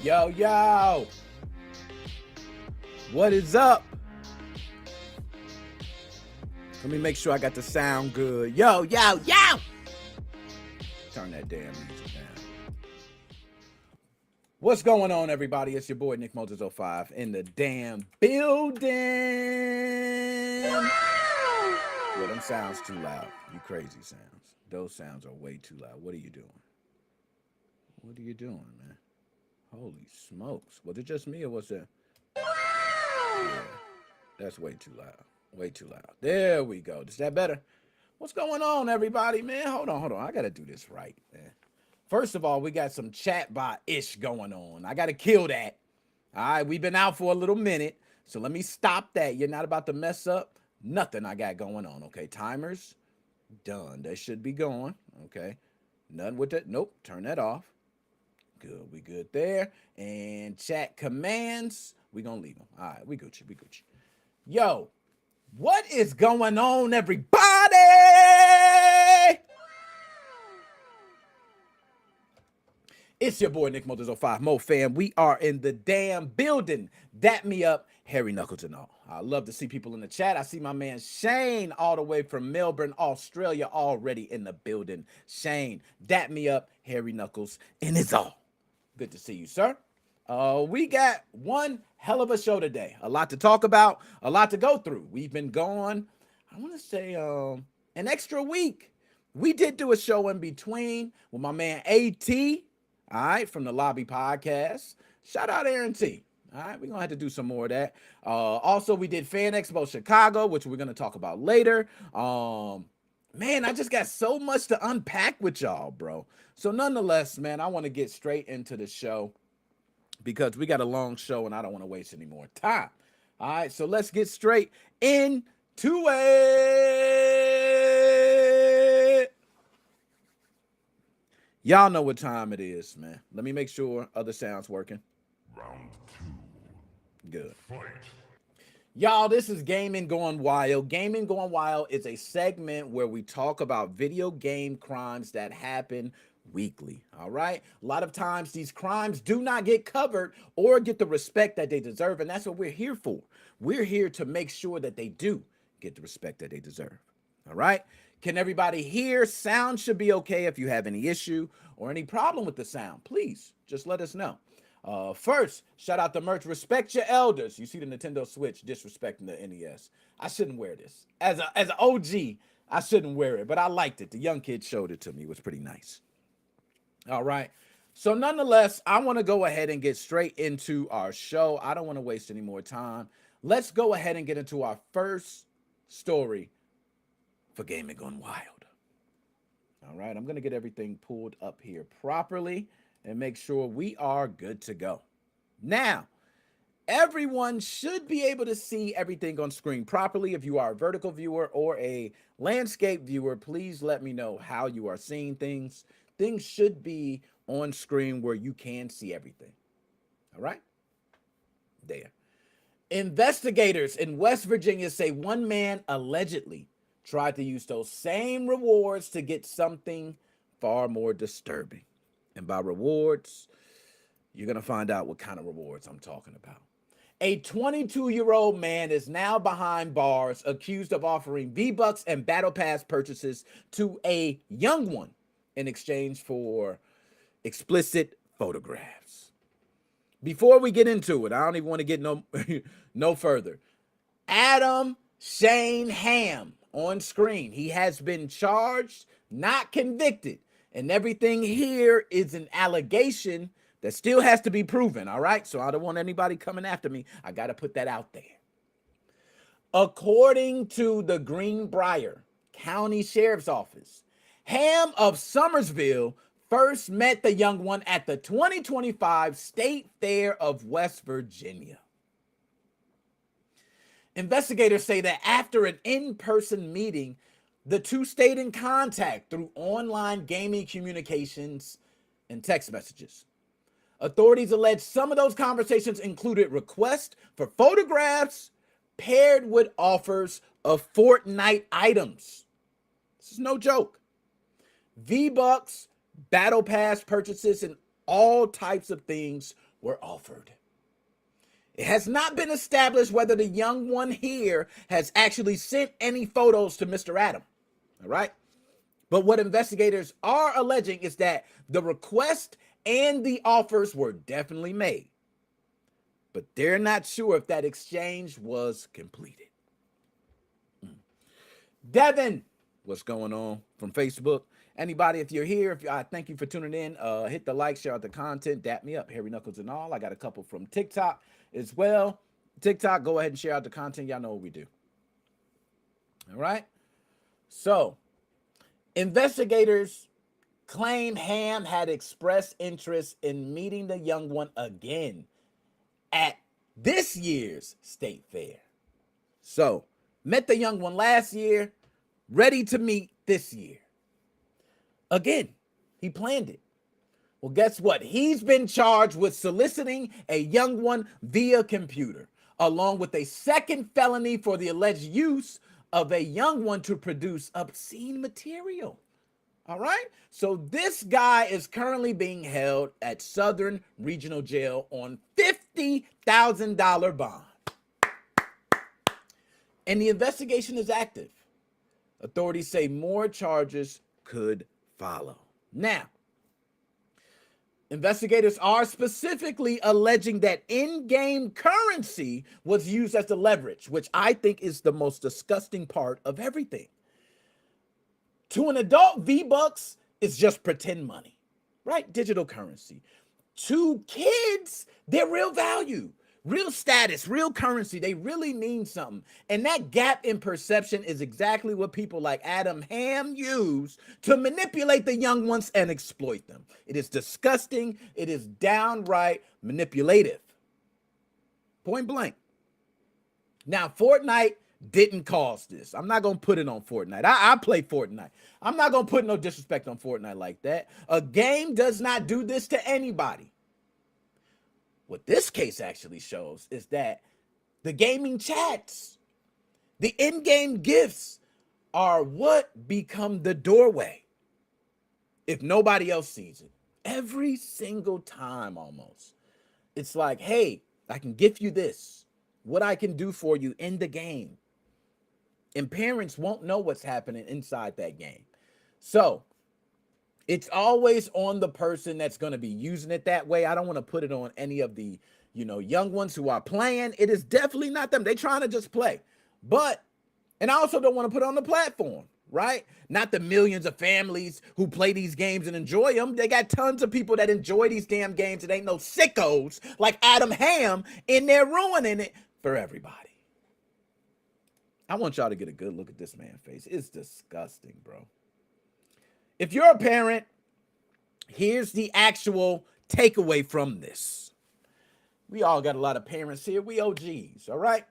Yo, yo. What is up? Let me make sure I got the sound good. Yo, yo, yo. Turn that damn music down. What's going on, everybody? It's your boy, NickMoses05 in the damn building. Well, them sounds too loud. You crazy sounds. Those sounds are way too loud. What are you doing? What are you doing, man? Holy smokes. Was it just me or was it? Yeah, that's way too loud. Way too loud. There we go. Is that better? What's going on, everybody, man? Hold on. I got to do this right, man. First of all, we got some chatbot-ish going on. I got to kill that. All right, we've been out for a little minute, so let me stop that. You're not about to mess up nothing I got going on, okay? Timers, done. They should be going, okay? Nothing with that. Nope, turn that off. Good, we good there. And chat commands, we gonna leave them. All right, we Gucci. Yo, what is going on, everybody? It's your boy, NickMoses05 Mo Fam. We are in the damn building. Dap me up, hairy knuckles and all. I love to see people in the chat. I see my man Shane all the way from Melbourne, Australia, already in the building. Shane, dap me up, hairy knuckles, and it's all. Good to see you, sir. We got one hell of a show today. A lot to talk about, a lot to go through. We've been gone, I want to say, an extra week. We did do a show in between with my man AT, all right, from the Lobby Podcast. Shout out Aaron T. All right, we're going to have to do some more of that. Also, we did FAN EXPO Chicago, which we're going to talk about later. Man, I just got so much to unpack with y'all, bro. So nonetheless, man, I want to get straight into the show because we got a long show and I don't want to waste any more time. All right, so let's get straight into it. Y'all know what time it is, man. Let me make sure other sounds working. Round two. Good. Fight. Y'all, this is Gaming Going Wild. Gaming Going Wild is a segment where we talk about video game crimes that happen weekly, all right? A lot of times these crimes do not get covered or get the respect that they deserve, and that's what we're here for. We're here to make sure that they do get the respect that they deserve, all right? Can everybody hear? Sound should be okay. If you have any issue or any problem with the sound, please just let us know. First, shout out to merch. Respect your elders. You see the Nintendo Switch disrespecting the NES. I shouldn't wear this. As an OG, I shouldn't wear it, but I liked it. The young kid showed it to me. It was pretty nice. All right. So nonetheless, I want to go ahead and get straight into our show. I don't want to waste any more time. Let's go ahead and get into our first story for Gaming Gone Wild. All right. I'm going to get everything pulled up here properly and make sure we are good to go. Now, everyone should be able to see everything on screen properly. If you are a vertical viewer or a landscape viewer, please let me know how you are seeing things. Things should be on screen where you can see everything. All right? There. Investigators in West Virginia say one man allegedly tried to use those same rewards to get something far more disturbing. And by rewards, you're going to find out what kind of rewards I'm talking about. A 22-year-old man is now behind bars accused of offering V-Bucks and Battle Pass purchases to a young one in exchange for explicit photographs. Before we get into it, I don't even want to get no further. Adam Shane Ham on screen. He has been charged, not convicted. And everything here is an allegation that still has to be proven, all right? So I don't want anybody coming after me. I got to put that out there. According to the Greenbrier County Sheriff's Office, Ham of Summersville first met the young one at the 2025 State Fair of West Virginia. Investigators say that after an in-person meeting, the two stayed in contact through online gaming communications and text messages. Authorities allege some of those conversations included requests for photographs paired with offers of Fortnite items. This is no joke. V-Bucks, Battle Pass purchases, and all types of things were offered. It has not been established whether the young one here has actually sent any photos to Mr. Adam. All right. But what investigators are alleging is that the request and the offers were definitely made. But they're not sure if that exchange was completed. Devin, what's going on from Facebook? Anybody, if you're here, thank you for tuning in. Hit the like, share out the content, dap me up, hairy knuckles and all. I got a couple from TikTok as well. TikTok, go ahead and share out the content. Y'all know what we do. All right. So, investigators claim Ham had expressed interest in meeting the young one again at this year's state fair. So, met the young one last year, ready to meet this year. Again, he planned it. Well, guess what? He's been charged with soliciting a young one via computer, along with a second felony for the alleged use of a young one to produce obscene material. All right? So this guy is currently being held at Southern Regional Jail on $50,000 bond. And the investigation is active. Authorities say more charges could follow. Now, investigators are specifically alleging that in-game currency was used as the leverage, which I think is the most disgusting part of everything. To an adult, V-Bucks is just pretend money, right? Digital currency. To kids, they're real value, real status, real currency. They really mean something. And that gap in perception is exactly what people like Adam Ham use to manipulate the young ones and exploit them. It is disgusting. It is downright manipulative. Point blank. Now, Fortnite didn't cause this. I'm not going to put it on Fortnite. I play Fortnite. I'm not going to put no disrespect on Fortnite like that. A game does not do this to anybody. What this case actually shows is that the gaming chats, the in-game gifts are what become the doorway if nobody else sees it. Every single time almost. It's like, hey, I can gift you this, what I can do for you in the game. And parents won't know what's happening inside that game. So it's always on the person that's going to be using it that way. I don't want to put it on any of the, young ones who are playing. It is definitely not them. They're trying to just play. And I also don't want to put it on the platform, right? Not the millions of families who play these games and enjoy them. They got tons of people that enjoy these damn games. It ain't no sickos like Adam Ham in there ruining it for everybody. I want y'all to get a good look at this man's face. It's disgusting, bro. If you're a parent, here's the actual takeaway from this. We all got a lot of parents here. We OGs, all right?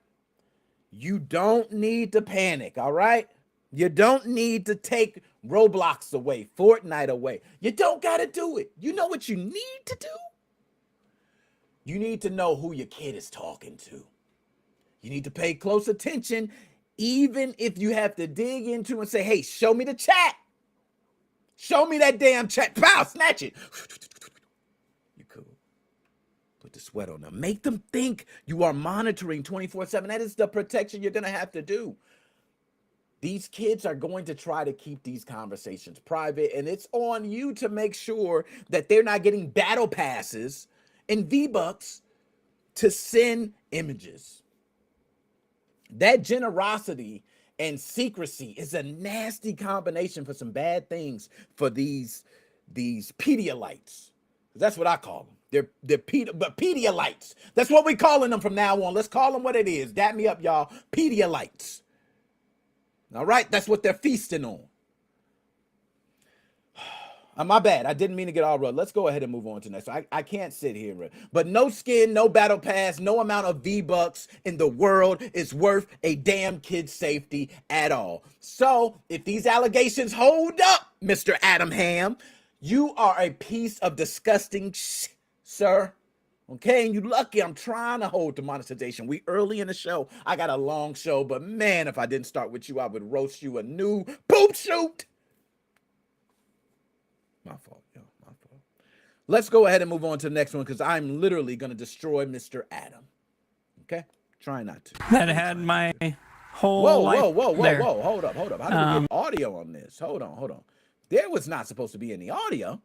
You don't need to panic, all right? You don't need to take Roblox away, Fortnite away. You don't got to do it. You know what you need to do? You need to know who your kid is talking to. You need to pay close attention, even if you have to dig into and say, hey, show me the chat. Show me that damn chat. Pow, snatch it. You cool. Put the sweat on them. Make them think you are monitoring 24/7. That is the protection you're going to have to do. These kids are going to try to keep these conversations private, and it's on you to make sure that they're not getting battle passes and V-Bucks to send images. That generosity and secrecy is a nasty combination for some bad things for these Pedialites. That's what I call them. They're Pedialites. That's what we're calling them from now on. Let's call them what it is. Dap me up, y'all. Pedialites. All right? That's what they're feasting on. My bad. I didn't mean to get all rude. Let's go ahead and move on to next. I can't sit here. But no skin, no battle pass, no amount of V-Bucks in the world is worth a damn kid's safety at all. So if these allegations hold up, Mr. Adam Ham, you are a piece of disgusting sir. Okay, and you lucky I'm trying to hold the monetization. We early in the show. I got a long show, but man, if I didn't start with you, I would roast you a new poop shoot. My fault, y'all. My fault. Let's go ahead and move on to the next one because I'm literally going to destroy Mr. Adam. Okay? Try not to. That had my whole Whoa, life whoa, whoa, whoa, there. whoa. Hold up. How do we get audio on this? Hold on. There was not supposed to be any audio.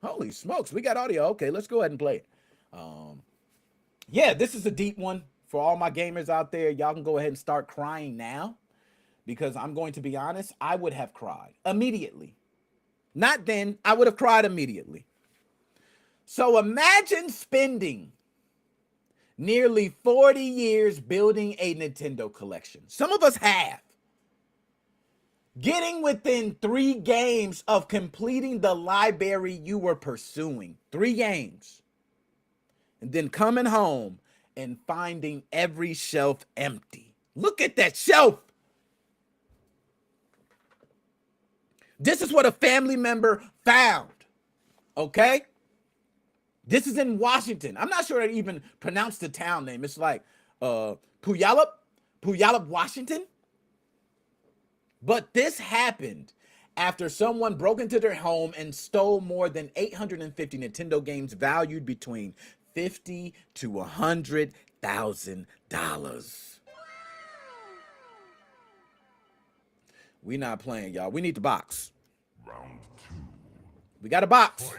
Holy smokes. We got audio. Okay, let's go ahead and play it. Yeah, this is a deep one for all my gamers out there. Y'all can go ahead and start crying now because I'm going to be honest, I would have cried immediately. Not then, I would have cried immediately. So imagine spending nearly 40 years building a Nintendo collection. Some of us have. Getting within 3 games of completing the library you were pursuing. 3 games. And then coming home and finding every shelf empty. Look at that shelf. This is what a family member found. Okay? This is in Washington. I'm not sure I even pronounced the town name. It's like Puyallup, Washington. But this happened after someone broke into their home and stole more than 850 Nintendo games valued between $50,000 to $100,000. We not playing, y'all. We need the box. Round 2. We got a box.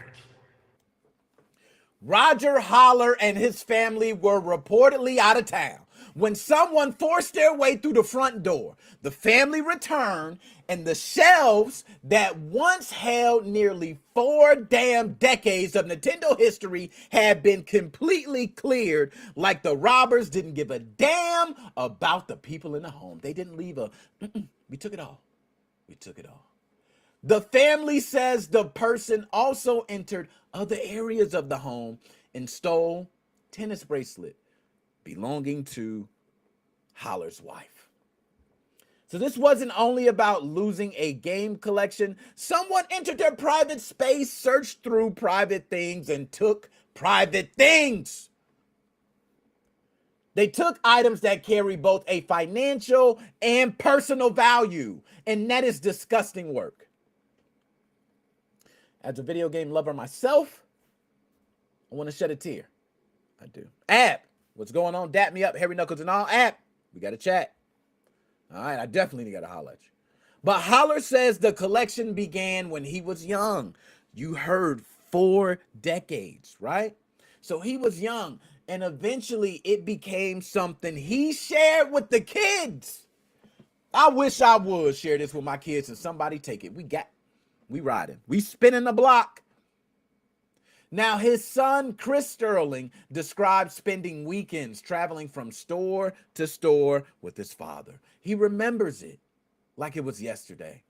Roger Holler and his family were reportedly out of town when someone forced their way through the front door. The family returned, and the shelves that once held nearly 4 damn decades of Nintendo history had been completely cleared, like the robbers didn't give a damn about the people in the home. They didn't leave a, we took it all. We took it all. The family says the person also entered other areas of the home and stole tennis bracelet belonging to Holler's wife. So this wasn't only about losing a game collection. Someone entered their private space, searched through private things, and took private things. They took items that carry both a financial and personal value, and that is disgusting work. As a video game lover myself, I want to shed a tear. I do. Ab, what's going on? Dap me up, hairy knuckles and all. Ab, we got to chat. All right, I definitely got to holler at you. But Holler says the collection began when he was young. You heard 4 decades, right? So he was young, and eventually it became something he shared with the kids. I wish I would share this with my kids and somebody take it. We riding. We spinning the block. Now, his son, Chris Sterling, described spending weekends traveling from store to store with his father. He remembers it like it was yesterday.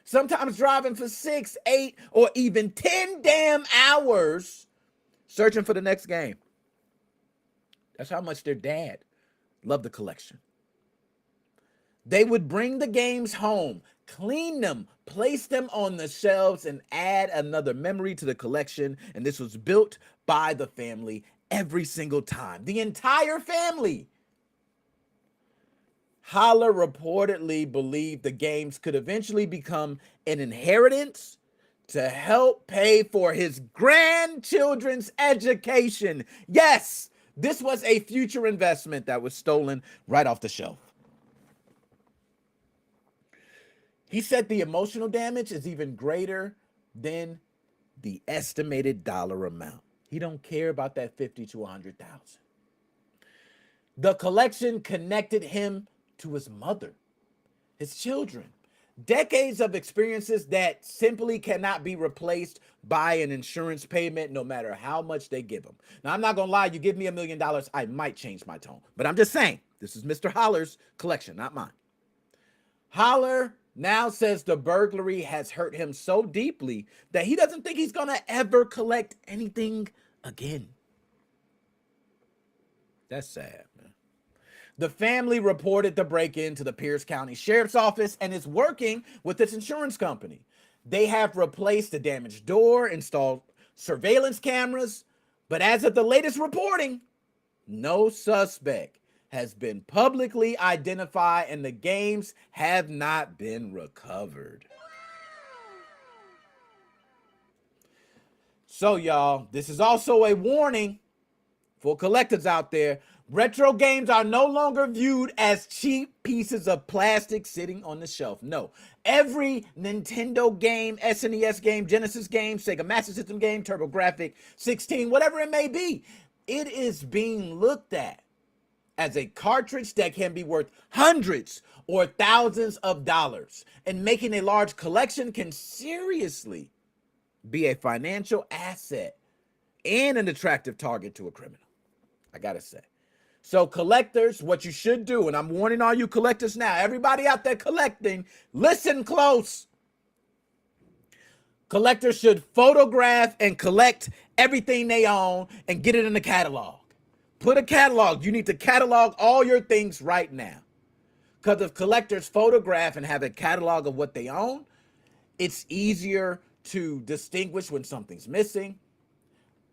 Sometimes driving for 6, 8, or even 10 damn hours searching for the next game. That's how much their dad loved the collection. They would bring the games home, clean them, place them on the shelves, and add another memory to the collection. And this was built by the family every single time. The entire family. Holler reportedly believed the games could eventually become an inheritance to help pay for his grandchildren's education. Yes, this was a future investment that was stolen right off the shelf. He said the emotional damage is even greater than the estimated dollar amount. He don't care about that 50 to 100,000. The collection connected him to his mother, his children. Decades of experiences that simply cannot be replaced by an insurance payment, no matter how much they give him. Now, I'm not going to lie. You give me $1 million, I might change my tone. But I'm just saying, this is Mr. Holler's collection, not mine. Holler now says the burglary has hurt him so deeply that he doesn't think he's going to ever collect anything again. That's sad, man. The family reported the break-in to the Pierce County Sheriff's Office and is working with its insurance company. They have replaced the damaged door, installed surveillance cameras, but as of the latest reporting, no suspect has been publicly identified and the games have not been recovered. So, y'all, this is also a warning for collectors out there. Retro games are no longer viewed as cheap pieces of plastic sitting on the shelf. No, every Nintendo game, SNES game, Genesis game, Sega Master System game, TurboGrafx 16, whatever it may be, it is being looked at as a cartridge that can be worth hundreds or thousands of dollars. And making a large collection can seriously be a financial asset and an attractive target to a criminal, I gotta say. So collectors, what you should do, and I'm warning all you collectors now, everybody out there collecting, listen close. Collectors should photograph and collect everything they own and get it in the catalog. Put a catalog. You need to catalog all your things right now. Because if collectors photograph and have a catalog of what they own, it's easier to distinguish when something's missing,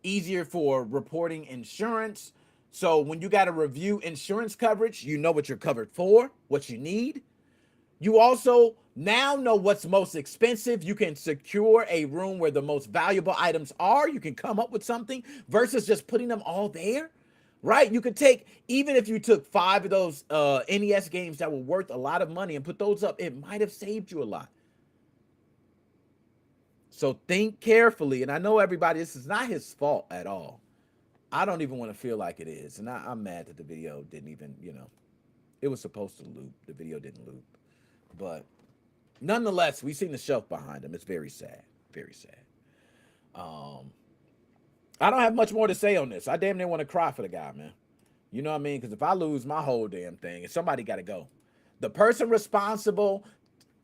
easier for reporting insurance. So when you got to review insurance coverage, you know what you're covered for, what you need. You also now know what's most expensive. You can secure a room where the most valuable items are. You can come up with something versus just putting them all there, right? You could take, even if you took 5 of those NES games that were worth a lot of money and put those up, it might have saved you a lot. So think carefully. And I know everybody, this is not his fault at all. I don't even want to feel like it is. And I'm mad that the video didn't even, it was supposed to loop. The video didn't loop. But nonetheless, we've seen the shelf behind him. It's very sad. Very sad. I don't have much more to say on this. I damn near want to cry for the guy, man. You know what I mean? Because if I lose my whole damn thing, somebody got to go. The person responsible,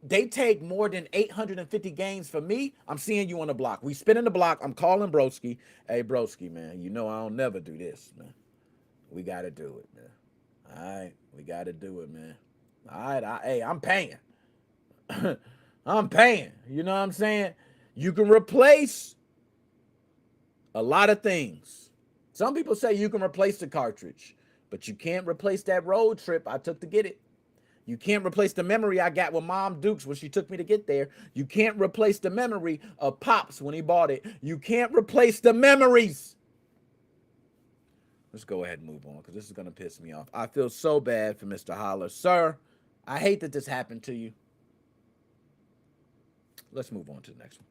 they take more than 850 games for me. I'm seeing you on the block. We spinning the block. I'm calling Broski. Hey, Broski, man, you know I don't never do this, man. We got to do it, man. All right, we got to do it, man. All right, hey, I'm paying. I'm paying. You know what I'm saying? You can replace a lot of things. Some people say you can replace the cartridge, but you can't replace that road trip I took to get it. You can't replace the memory I got with Mom Dukes when she took me to get there. You can't replace the memory of Pops when he bought it. You can't replace the memories. Let's go ahead and move on because this is going to piss me off. I feel so bad for Mr. Holler. Sir, I hate that this happened to you. Let's move on to the next one.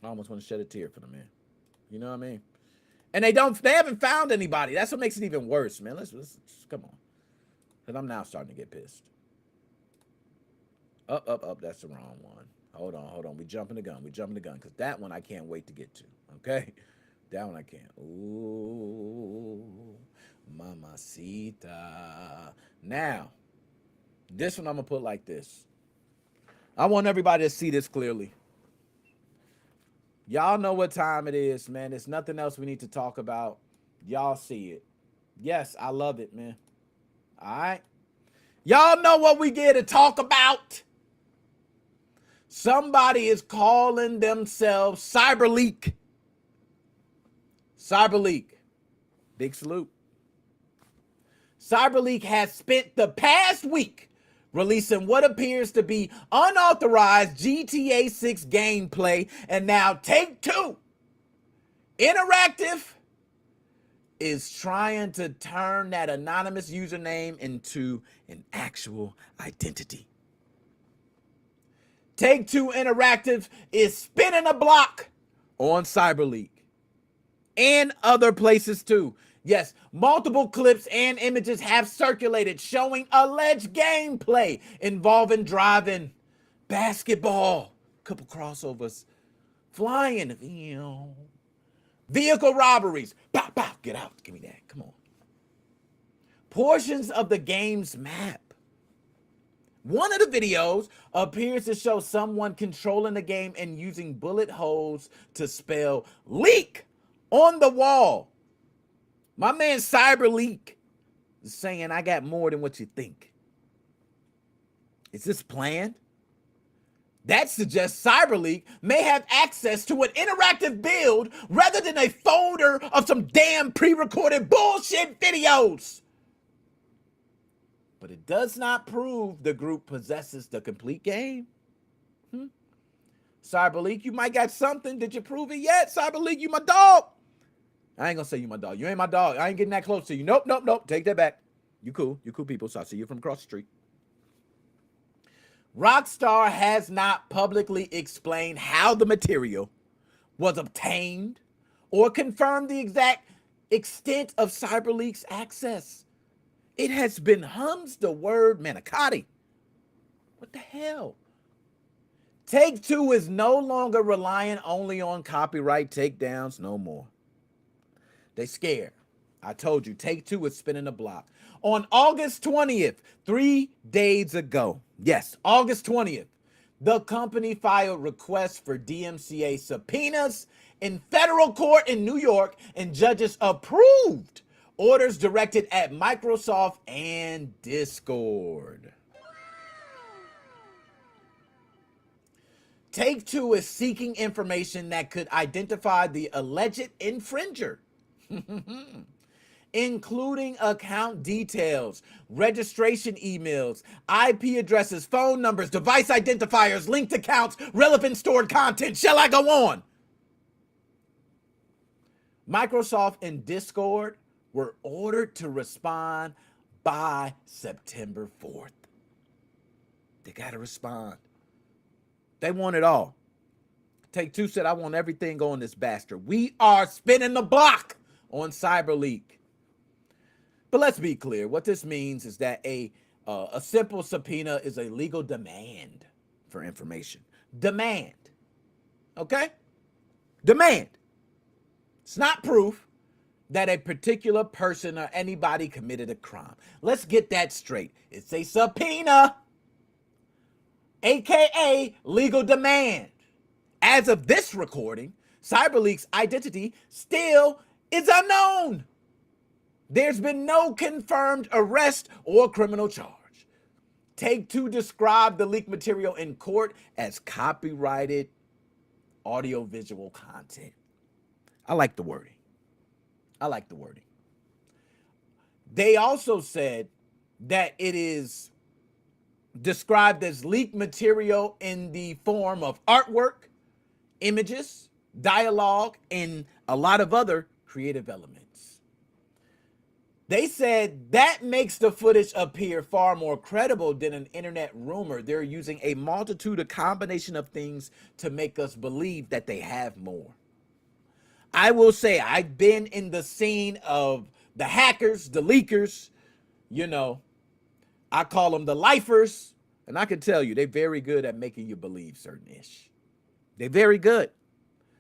I almost want to shed a tear for the man. You know what I mean? And they haven't found anybody. That's what makes it even worse, man. Let's come on. Because I'm now starting to get pissed. Up. That's the wrong one. Hold on. We jumping the gun. Because that one I can't wait to get to. Okay? That one I can't. Ooh, mamacita. Now, this one I'm going to put like this. I want everybody to see this clearly. Y'all know what time it is, man. There's nothing else we need to talk about. Y'all see it. Yes, I love it, man. All right. Y'all know what we get to talk about. Somebody is calling themselves CyberLeak. CyberLeak. Big salute. CyberLeak has spent the past week releasing what appears to be unauthorized GTA 6 gameplay, and now Take-Two Interactive is trying to turn that anonymous username into an actual identity. Take-Two Interactive is spinning a block on CyberLeak and other places too. Yes, multiple clips and images have circulated showing alleged gameplay involving driving, basketball, couple crossovers, flying, vehicle robberies. Pow, pow, get out. Give me that. Come on. Portions of the game's map. One of the videos appears to show someone controlling the game and using bullet holes to spell leak on the wall. My man CyberLeak is saying, I got more than what you think. Is this planned? That suggests CyberLeak may have access to an interactive build rather than a folder of some damn pre-recorded bullshit videos. But it does not prove the group possesses the complete game. Cyberleak, you might got something. Did you prove it yet? Cyberleak, you my dog. I ain't gonna say you my dog. You ain't my dog. I ain't getting that close to you. Nope, nope, nope. Take that back. You cool. You cool people. So I see you from across the street. Rockstar has not publicly explained how the material was obtained or confirmed the exact extent of CyberLeak's access. It has been hums the word manicotti. What the hell? Take-Two is no longer relying only on copyright takedowns no more. They scared. I told you, Take-Two is spinning the block. On August 20th, 3 days ago, yes, August 20th, the company filed requests for DMCA subpoenas in federal court in New York, and judges approved orders directed at Microsoft and Discord. Take-Two is seeking information that could identify the alleged infringer, including account details, registration emails, IP addresses, phone numbers, device identifiers, linked accounts, relevant stored content. Shall I go on? Microsoft and Discord were ordered to respond by September 4th. They got to respond. They want it all. Take-Two said, I want everything on this bastard. We are spinning the block on CyberLeak. But let's be clear. What this means is that a simple subpoena is a legal demand for information. Demand. Okay? Demand. It's not proof that a particular person or anybody committed a crime. Let's get that straight. It's a subpoena, aka legal demand. As of this recording, CyberLeak's identity still is unknown. There's been no confirmed arrest or criminal charge. Take-Two described the leaked material in court as copyrighted audiovisual content. I like the wording. I like the wording. They also said that it is described as leaked material in the form of artwork, images, dialogue, and a lot of other creative elements. They said that makes the footage appear far more credible than an internet rumor. They're using a multitude of combination of things to make us believe that they have more. I will say I've been in the scene of the hackers, the leakers, you know, I call them the lifers, and I can tell you they're very good at making you believe certain ish. They're very good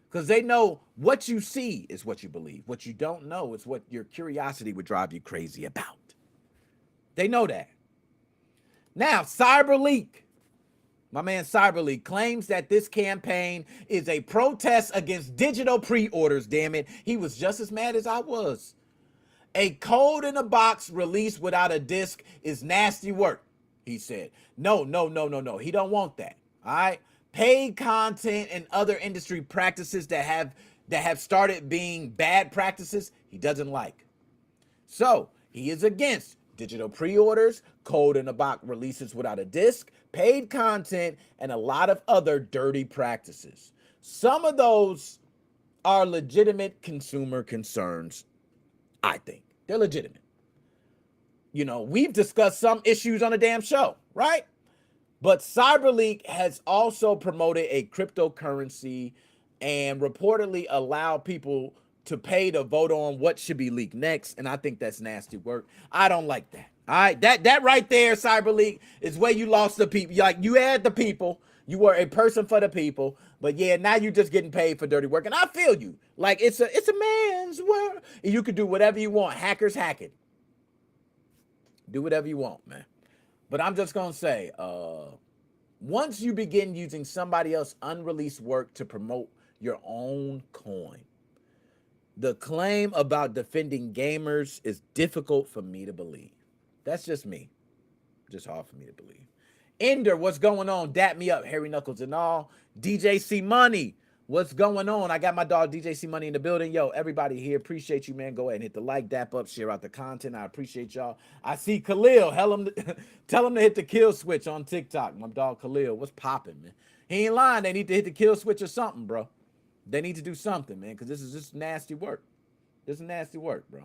because they know what you see is what you believe. What you don't know is what your curiosity would drive you crazy about. They know that. Now, CyberLeak. My man CyberLeak claims that this campaign is a protest against digital pre-orders, damn it. He was just as mad as I was. A code in a box released without a disc is nasty work, he said. No. He don't want that, all right? Paid content and other industry practices that have started being bad practices, he doesn't like. So, he is against digital pre-orders, code in a box releases without a disc, paid content, and a lot of other dirty practices. Some of those are legitimate consumer concerns, I think. They're legitimate. You know, we've discussed some issues on the damn show, right? But CyberLeak has also promoted a cryptocurrency and reportedly allowed people to pay to vote on what should be leaked next, and I think that's nasty work. I don't like that. All right, that right there, CyberLeak, is where you lost the people. Like, you had the people, you were a person for the people, but yeah, now you're just getting paid for dirty work. And I feel you. Like, it's a man's world. And you can do whatever you want. Hackers hacking. Do whatever you want, man. But I'm just gonna say, once you begin using somebody else's unreleased work to promote your own coin, the claim about defending gamers is difficult for me to believe. That's just me. Just hard for me to believe. Ender, what's going on? Dap me up, Harry Knuckles and all. DJ C Money, what's going on? I got my dog DJ C Money in the building. Yo, everybody here, appreciate you, man. Go ahead and hit the like, dap up, share out the content. I appreciate y'all. I see Khalil. Tell him to hit the kill switch on TikTok. My dog Khalil, what's popping, man? He ain't lying. They need to hit the kill switch or something, bro. They need to do something, man, because this is just nasty work. This is nasty work, bro.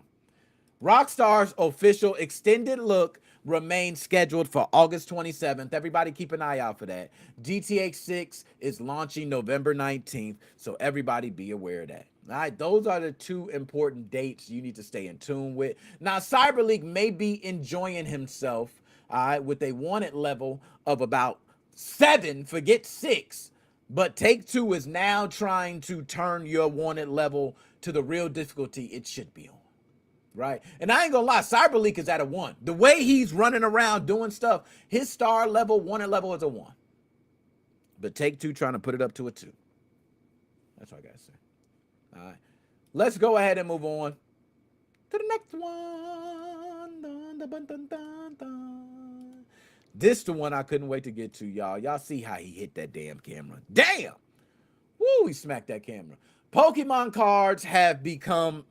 Rockstar's official extended look remains scheduled for August 27th. Everybody keep an eye out for that. GTA 6 is launching November 19th, so everybody be aware of that. All right, those are the two important dates you need to stay in tune with. Now, CyberLeak may be enjoying himself, all right, with a wanted level of about 7, forget 6. But Take-Two is now trying to turn your wanted level to the real difficulty it should be on. Right? And I ain't gonna lie, CyberLeak is at a 1. The way he's running around doing stuff, his star level, wanted level is a 1. But Take-Two trying to put it up to a 2. That's all I gotta say. All right. Let's go ahead and move on to the next one. Dun, dun, dun, dun, dun. This the one I couldn't wait to get to, y'all. Y'all see how he hit that damn camera. Damn! Woo, he smacked that camera. Pokemon cards have become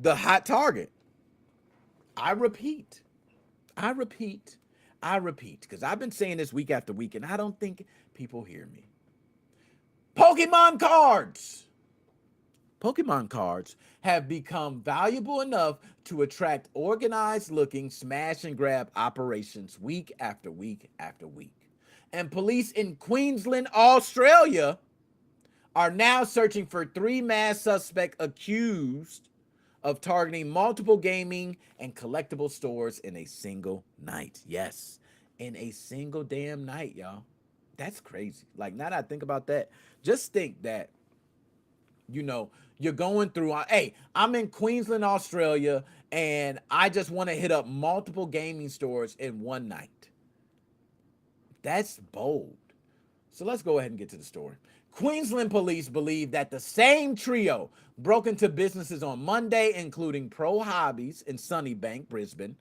the hot target. I repeat, because I've been saying this week after week, and I don't think people hear me. Pokemon cards have become valuable enough to attract organized-looking smash-and-grab operations week after week after week. And police in Queensland, Australia, are now searching for 3 masked suspects accused of targeting multiple gaming and collectible stores in a single night. Yes, in a single damn night, y'all. That's crazy. Like, now that I think about that, just think that, you know, you're going through, hey, I'm in Queensland, Australia, and I just want to hit up multiple gaming stores in one night. That's bold. So let's go ahead and get to the story. Queensland police believe that the same trio broke into businesses on Monday, including Pro Hobbies in Sunnybank, Brisbane,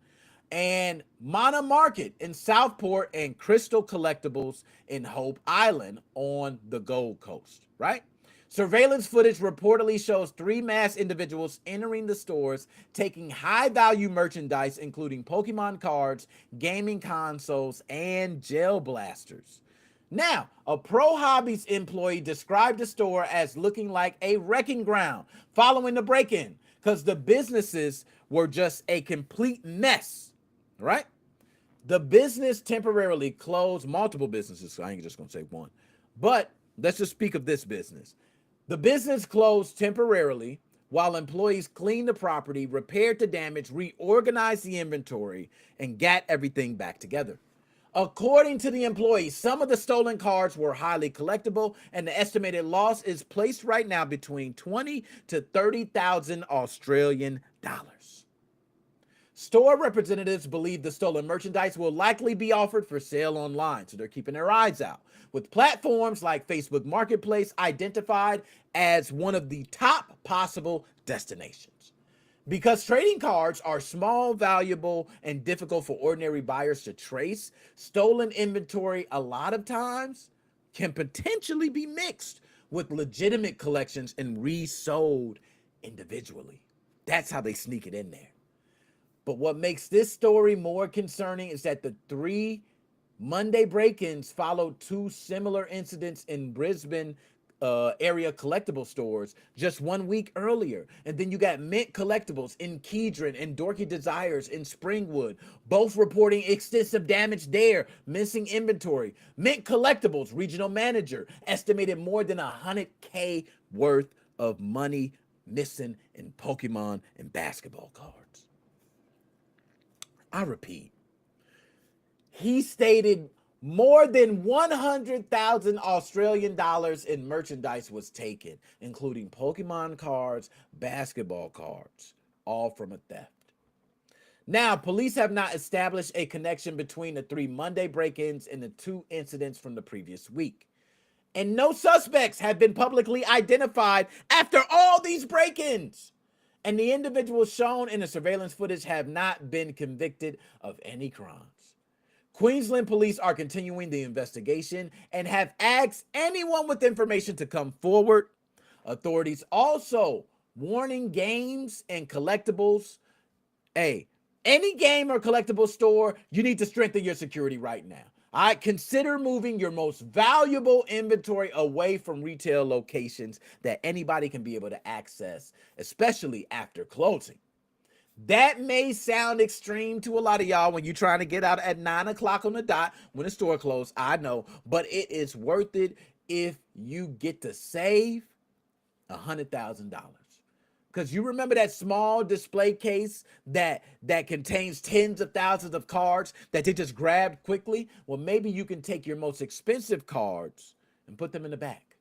and Mana Market in Southport, and Crystal Collectibles in Hope Island on the Gold Coast, right? Surveillance footage reportedly shows 3 masked individuals entering the stores, taking high-value merchandise, including Pokemon cards, gaming consoles, and gel blasters. Now, a Pro Hobbies employee described the store as looking like a wrecking ground following the break-in, because the businesses were just a complete mess, right? The business temporarily closed, multiple businesses, so I ain't just going to say one. But let's just speak of this business. The business closed temporarily while employees cleaned the property, repaired the damage, reorganized the inventory, and got everything back together. According to the employees, some of the stolen cards were highly collectible, and the estimated loss is placed right now between 20 to 30,000 Australian dollars. Store representatives believe the stolen merchandise will likely be offered for sale online, so they're keeping their eyes out, with platforms like Facebook Marketplace identified as one of the top possible destinations. Because trading cards are small, valuable, and difficult for ordinary buyers to trace, stolen inventory a lot of times can potentially be mixed with legitimate collections and resold individually. That's how they sneak it in there. But what makes this story more concerning is that the 3 Monday break-ins followed 2 similar incidents in Brisbane area collectible stores just 1 week earlier. And then you got Mint Collectibles in Kedron and Dorky Desires in Springwood, both reporting extensive damage there, missing inventory. Mint Collectibles regional manager estimated more than $100K worth of money missing in Pokemon and basketball cards. I repeat, he stated more than 100,000 Australian dollars in merchandise was taken, including Pokemon cards, basketball cards, all from a theft. Now, police have not established a connection between the 3 Monday break-ins and the 2 incidents from the previous week. And no suspects have been publicly identified after all these break-ins. And the individuals shown in the surveillance footage have not been convicted of any crimes. Queensland police are continuing the investigation and have asked anyone with information to come forward. Authorities also warning games and collectibles. Hey, any game or collectible store, you need to strengthen your security right now. I consider moving your most valuable inventory away from retail locations that anybody can be able to access, especially after closing. That may sound extreme to a lot of y'all when you're trying to get out at 9 o'clock on the dot when the store closed. I know, but it is worth it if you get to save $100,000. Because you remember that small display case that contains tens of thousands of cards that they just grabbed quickly? Well, maybe you can take your most expensive cards and put them in the back.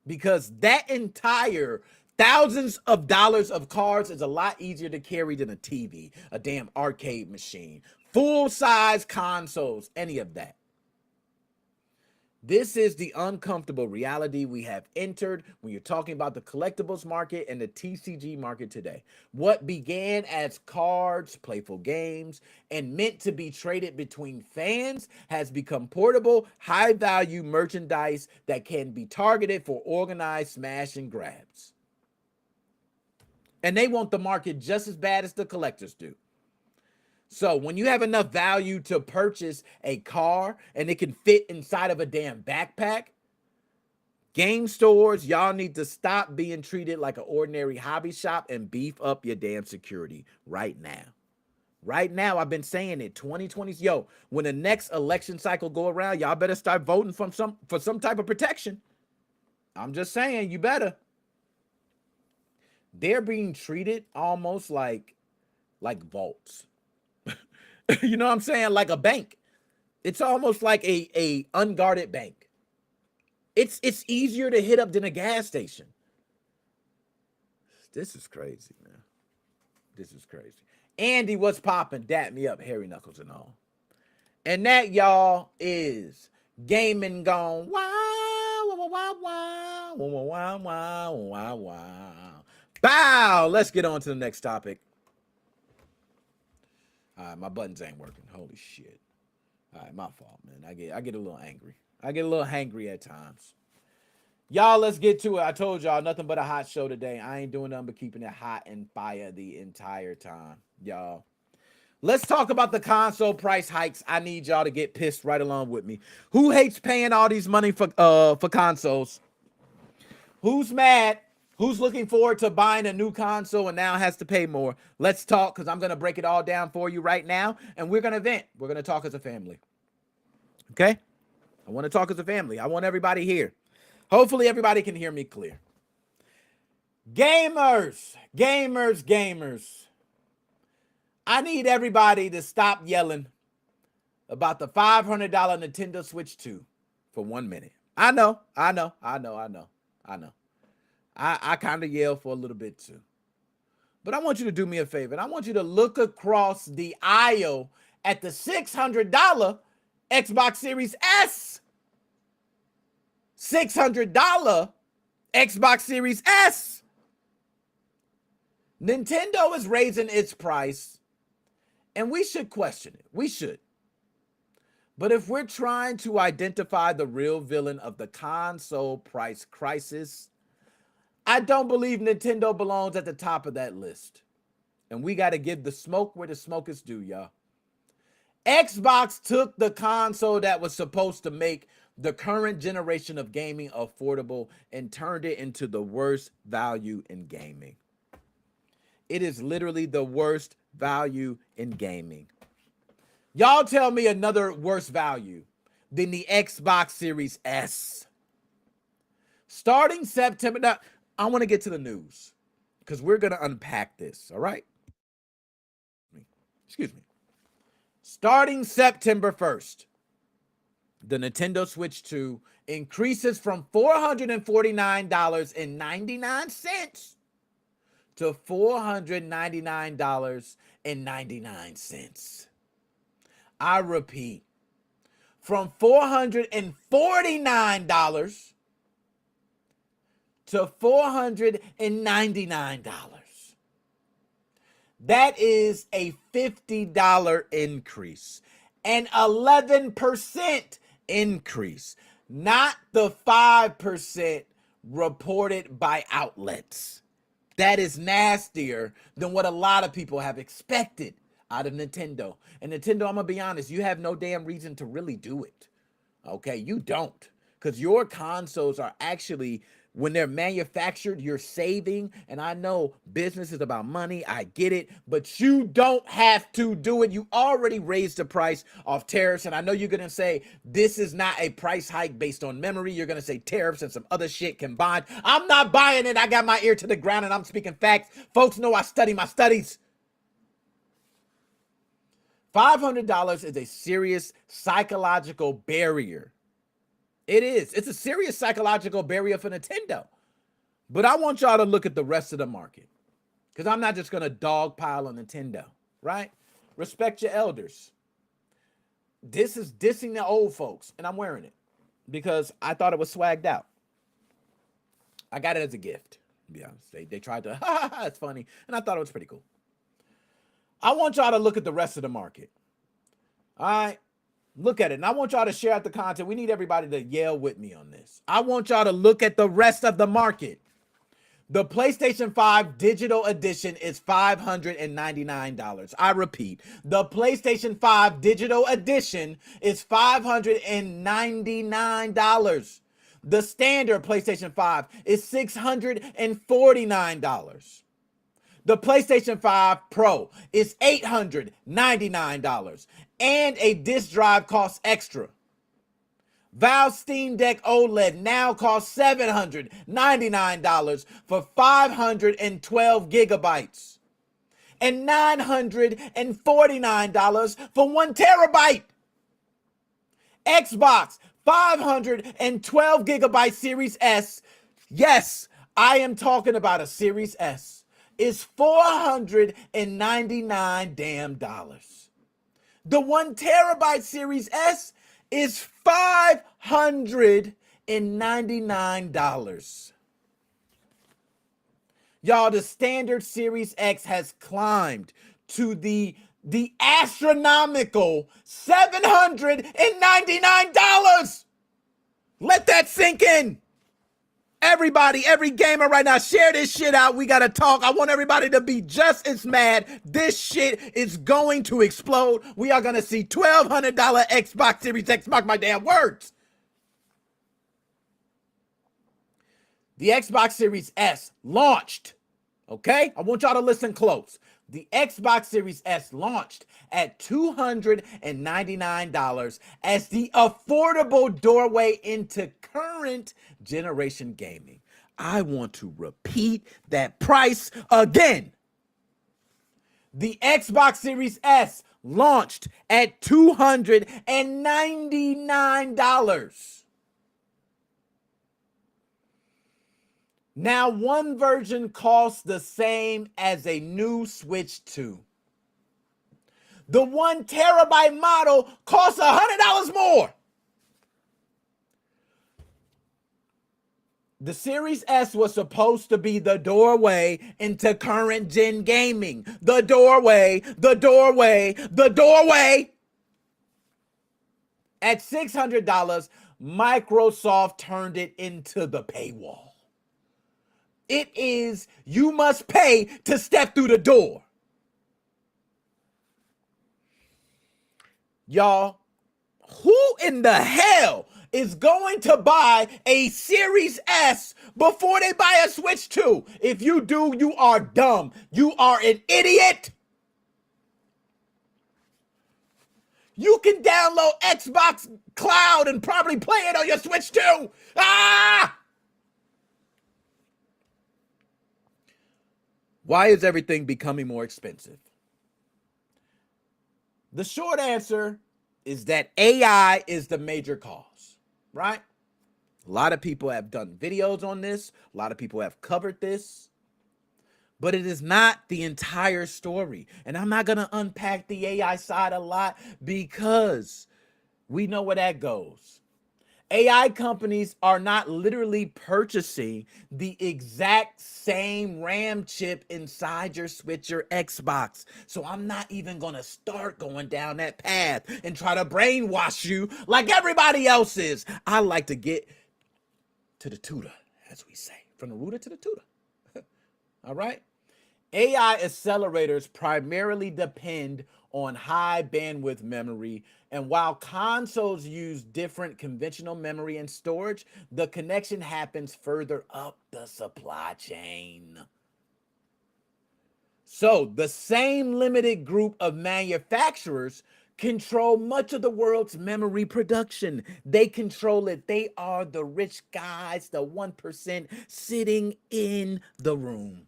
Because that entire thousands of dollars of cards is a lot easier to carry than a TV, a damn arcade machine, full-size consoles, any of that. This is the uncomfortable reality we have entered when you're talking about the collectibles market and the TCG market today. What began as cards, playful games, and meant to be traded between fans has become portable, high-value merchandise that can be targeted for organized smash and grabs. And they want the market just as bad as the collectors do. So when you have enough value to purchase a car and it can fit inside of a damn backpack, game stores, y'all need to stop being treated like an ordinary hobby shop and beef up your damn security right now. Right now, I've been saying it, 2020, yo, when the next election cycle go around, y'all better start voting for some type of protection. I'm just saying, you better. They're being treated almost like vaults. You know what I'm saying? Like a bank. It's almost like a unguarded bank. It's easier to hit up than a gas station. This is crazy, man. This is crazy. Andy, what's popping? Dap me up, Harry Knuckles and all. And that, y'all, is Gaming Gone Wow, wow, wow, wow, wow, wow, wow, wow, wow. Bow! Let's get on to the next topic. All right, my buttons ain't working. Holy shit. All right, my fault, man. I get a little angry. I get a little hangry at times. Y'all, let's get to it. I told y'all, nothing but a hot show today. I ain't doing nothing but keeping it hot and fire the entire time, y'all. Let's talk about the console price hikes. I need y'all to get pissed right along with me. Who hates paying all these money for consoles? Who's mad? Who's looking forward to buying a new console and now has to pay more? Let's talk, because I'm going to break it all down for you right now, and we're going to vent. We're going to talk as a family. Okay? I want to talk as a family. I want everybody here. Hopefully everybody can hear me clear. Gamers. I need everybody to stop yelling about the $500 Nintendo Switch 2 for 1 minute. I know. I kind of yell for a little bit too. But I want you to do me a favor. And I want you to look across the aisle at the $600 Xbox Series S. $600 Xbox Series S. Nintendo is raising its price, and we should question it. We should. But if we're trying to identify the real villain of the console price crisis, I don't believe Nintendo belongs at the top of that list. And we got to give the smoke where the smoke is due, y'all. Xbox took the console that was supposed to make the current generation of gaming affordable and turned it into the worst value in gaming. It is literally the worst value in gaming. Y'all tell me another worse value than the Xbox Series S. Starting September... Now, I want to get to the news because we're going to unpack this, all right? Excuse me. Starting September 1st, the Nintendo Switch 2 increases from $449.99 to $499.99. I repeat, from $449 to $499. That is a $50 increase, an 11% increase, not the 5% reported by outlets. That is nastier than what a lot of people have expected. out of Nintendo. And Nintendo, I'm gonna be honest, you have no damn reason to really do it. Okay, you don't. Because your consoles are actually, when they're manufactured, you're saving. And I know business is about money. I get it. But you don't have to do it. You already raised the price off tariffs. And I know you're going to say this is not a price hike based on memory. You're going to say tariffs and some other shit combined. I'm not buying it. I got my ear to the ground and I'm speaking facts. Folks know I study my studies. $500 is a serious psychological barrier. It is. It's a serious psychological barrier for Nintendo. But I want y'all to look at the rest of the market. Because I'm not just going to dogpile on Nintendo, right? Respect your elders. This is dissing the old folks, and I'm wearing it because I thought it was swagged out. I got it as a gift, to be honest. They tried to, it's funny, and I thought it was pretty cool. I want y'all to look at the rest of the market. All right? Look at it. And I want y'all to share out the content. We need everybody to yell with me on this. I want y'all to look at the rest of the market. The PlayStation 5 Digital Edition is $599. I repeat, the PlayStation 5 Digital Edition is $599. The standard PlayStation 5 is $649. The PlayStation 5 Pro is $899, and a disc drive costs extra. Valve Steam Deck OLED now costs $799 for 512 gigabytes and $949 for 1 terabyte. Xbox 512 gigabyte Series S. Yes, I am talking about a Series S. Is $499 damn dollars. The 1 terabyte Series S is $599. Y'all, the standard Series X has climbed to the astronomical $799. Let that sink in. Everybody, every gamer right now, share this shit out. We got to talk. I want everybody to be just as mad. This shit is going to explode. We are going to see $1,200 Xbox Series X. Mark my damn words. The Xbox Series S launched. Okay? I want y'all to listen close. The Xbox Series S launched at $299 as the affordable doorway into current generation gaming. I want to repeat that price again. The Xbox Series S launched at $299. Now, one version costs the same as a new Switch 2. The 1 terabyte model costs $100 more. The Series S was supposed to be the doorway into current gen gaming. The doorway. At $600, Microsoft turned it into the paywall. It is, you must pay to step through the door. Y'all, who in the hell is going to buy a Series S before they buy a Switch 2? If you do, you are dumb. You are an idiot. You can download Xbox Cloud and probably play it on your Switch 2. Ah! Why is everything becoming more expensive? The short answer is that AI is the major cause, right? A lot of people have done videos on this. A lot of people have covered this. But it is not the entire story. And I'm not going to unpack the AI side a lot because we know where that goes. AI companies are not literally purchasing the exact same RAM chip inside your Switch or Xbox. So I'm not even going to start going down that path and try to brainwash you like everybody else is. I like to get to the tutor, as we say, from the rooter to the tutor. All right? AI accelerators primarily depend on high bandwidth memory. And while consoles use different conventional memory and storage, the connection happens further up the supply chain. So the same limited group of manufacturers control much of the world's memory production. They control it. They are the rich guys, the 1% sitting in the room.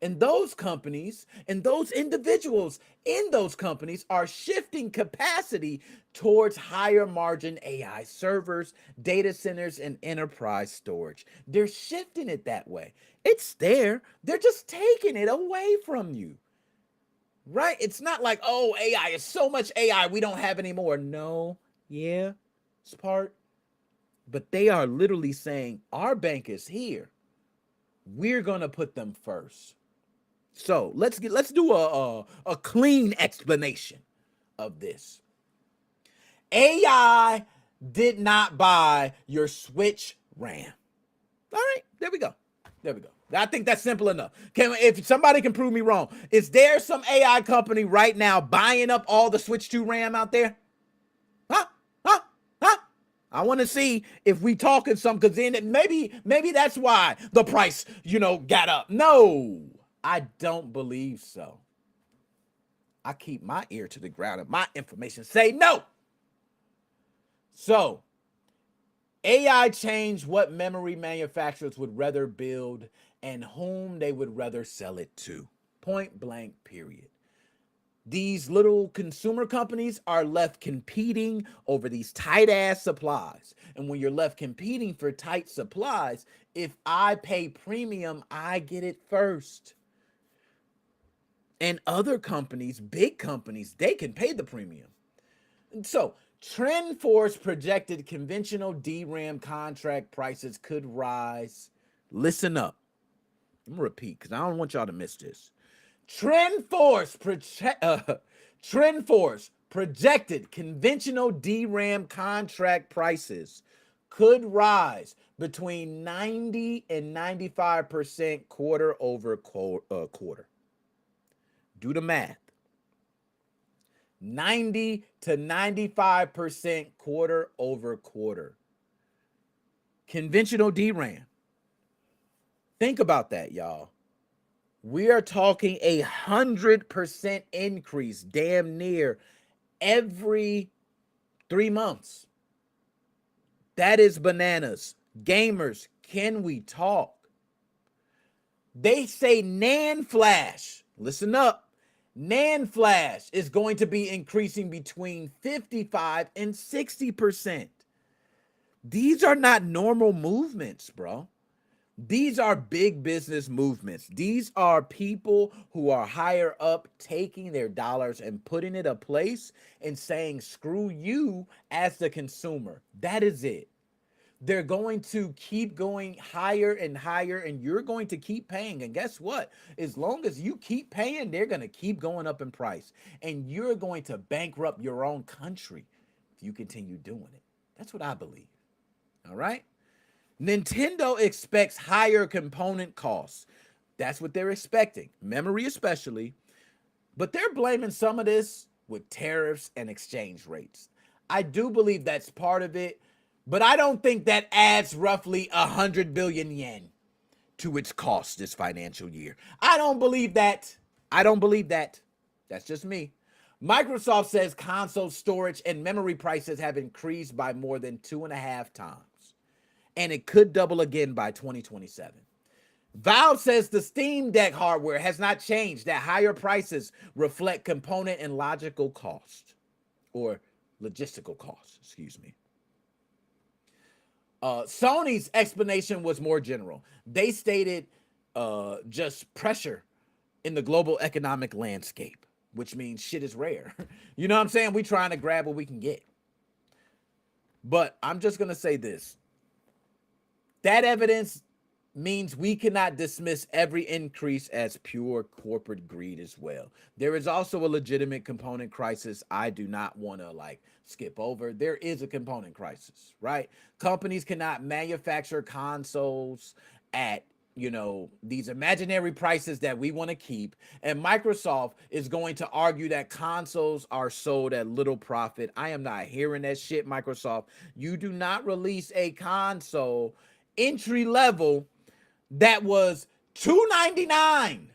And those companies and those individuals in those companies are shifting capacity towards higher margin AI servers, data centers, and enterprise storage. They're shifting it that way. It's there. They're just taking it away from you. Right? It's not like, oh, AI is so much AI, we don't have any more. No, yeah, it's part. But they are literally saying, our bank is here. We're going to put them first. So let's do a clean explanation of this. AI did not buy your Switch RAM. All right, there we go. There we go. I think that's simple enough. If somebody can prove me wrong, is there some AI company right now buying up all the Switch 2 RAM out there? Huh? I want to see if we talking some, because then maybe that's why the price, got up. No, I don't believe so. I keep my ear to the ground and my information say no. So, AI changed what memory manufacturers would rather build and whom they would rather sell it to. Point blank, period. These little consumer companies are left competing over these tight ass supplies. And when you're left competing for tight supplies, if I pay premium, I get it first. And other companies, big companies, they can pay the premium. So, TrendForce projected conventional DRAM contract prices could rise. Listen up. I'm going to repeat because I don't want y'all to miss this. TrendForce projected conventional DRAM contract prices could rise between 90 and 95% quarter over quarter. Do the math. 90 to 95% quarter over quarter. Conventional DRAM. Think about that, y'all. We are talking 100% increase, damn near every 3 months. That is bananas. Gamers, can we talk? They say NAND flash. Listen up. NAND flash is going to be increasing between 55 and 60%. These are not normal movements, bro. These are big business movements. These are people who are higher up taking their dollars and putting it a place and saying, screw you as the consumer. That is it. They're going to keep going higher and higher, and you're going to keep paying. And guess what? As long as you keep paying, they're going to keep going up in price. And you're going to bankrupt your own country if you continue doing it. That's what I believe. All right? Nintendo expects higher component costs. That's what they're expecting. Memory especially. But they're blaming some of this with tariffs and exchange rates. I do believe that's part of it. But I don't think that adds roughly 100 billion yen to its cost this financial year. I don't believe that. That's just me. Microsoft says console storage and memory prices have increased by more than 2.5 times. And it could double again by 2027. Valve says the Steam Deck hardware has not changed, that higher prices reflect component and logical cost, or logistical costs, excuse me. Sony's explanation was more general. They stated just pressure in the global economic landscape, which means shit is rare. You know what I'm saying? We trying to grab what we can get. But I'm just going to say this. That evidence means we cannot dismiss every increase as pure corporate greed as well. There is also a legitimate component crisis I do not want to skip over. There is a component crisis, right? Companies cannot manufacture consoles at, these imaginary prices that we want to keep. And Microsoft is going to argue that consoles are sold at little profit. I am not hearing that shit, Microsoft. You do not release a console entry level that was $299.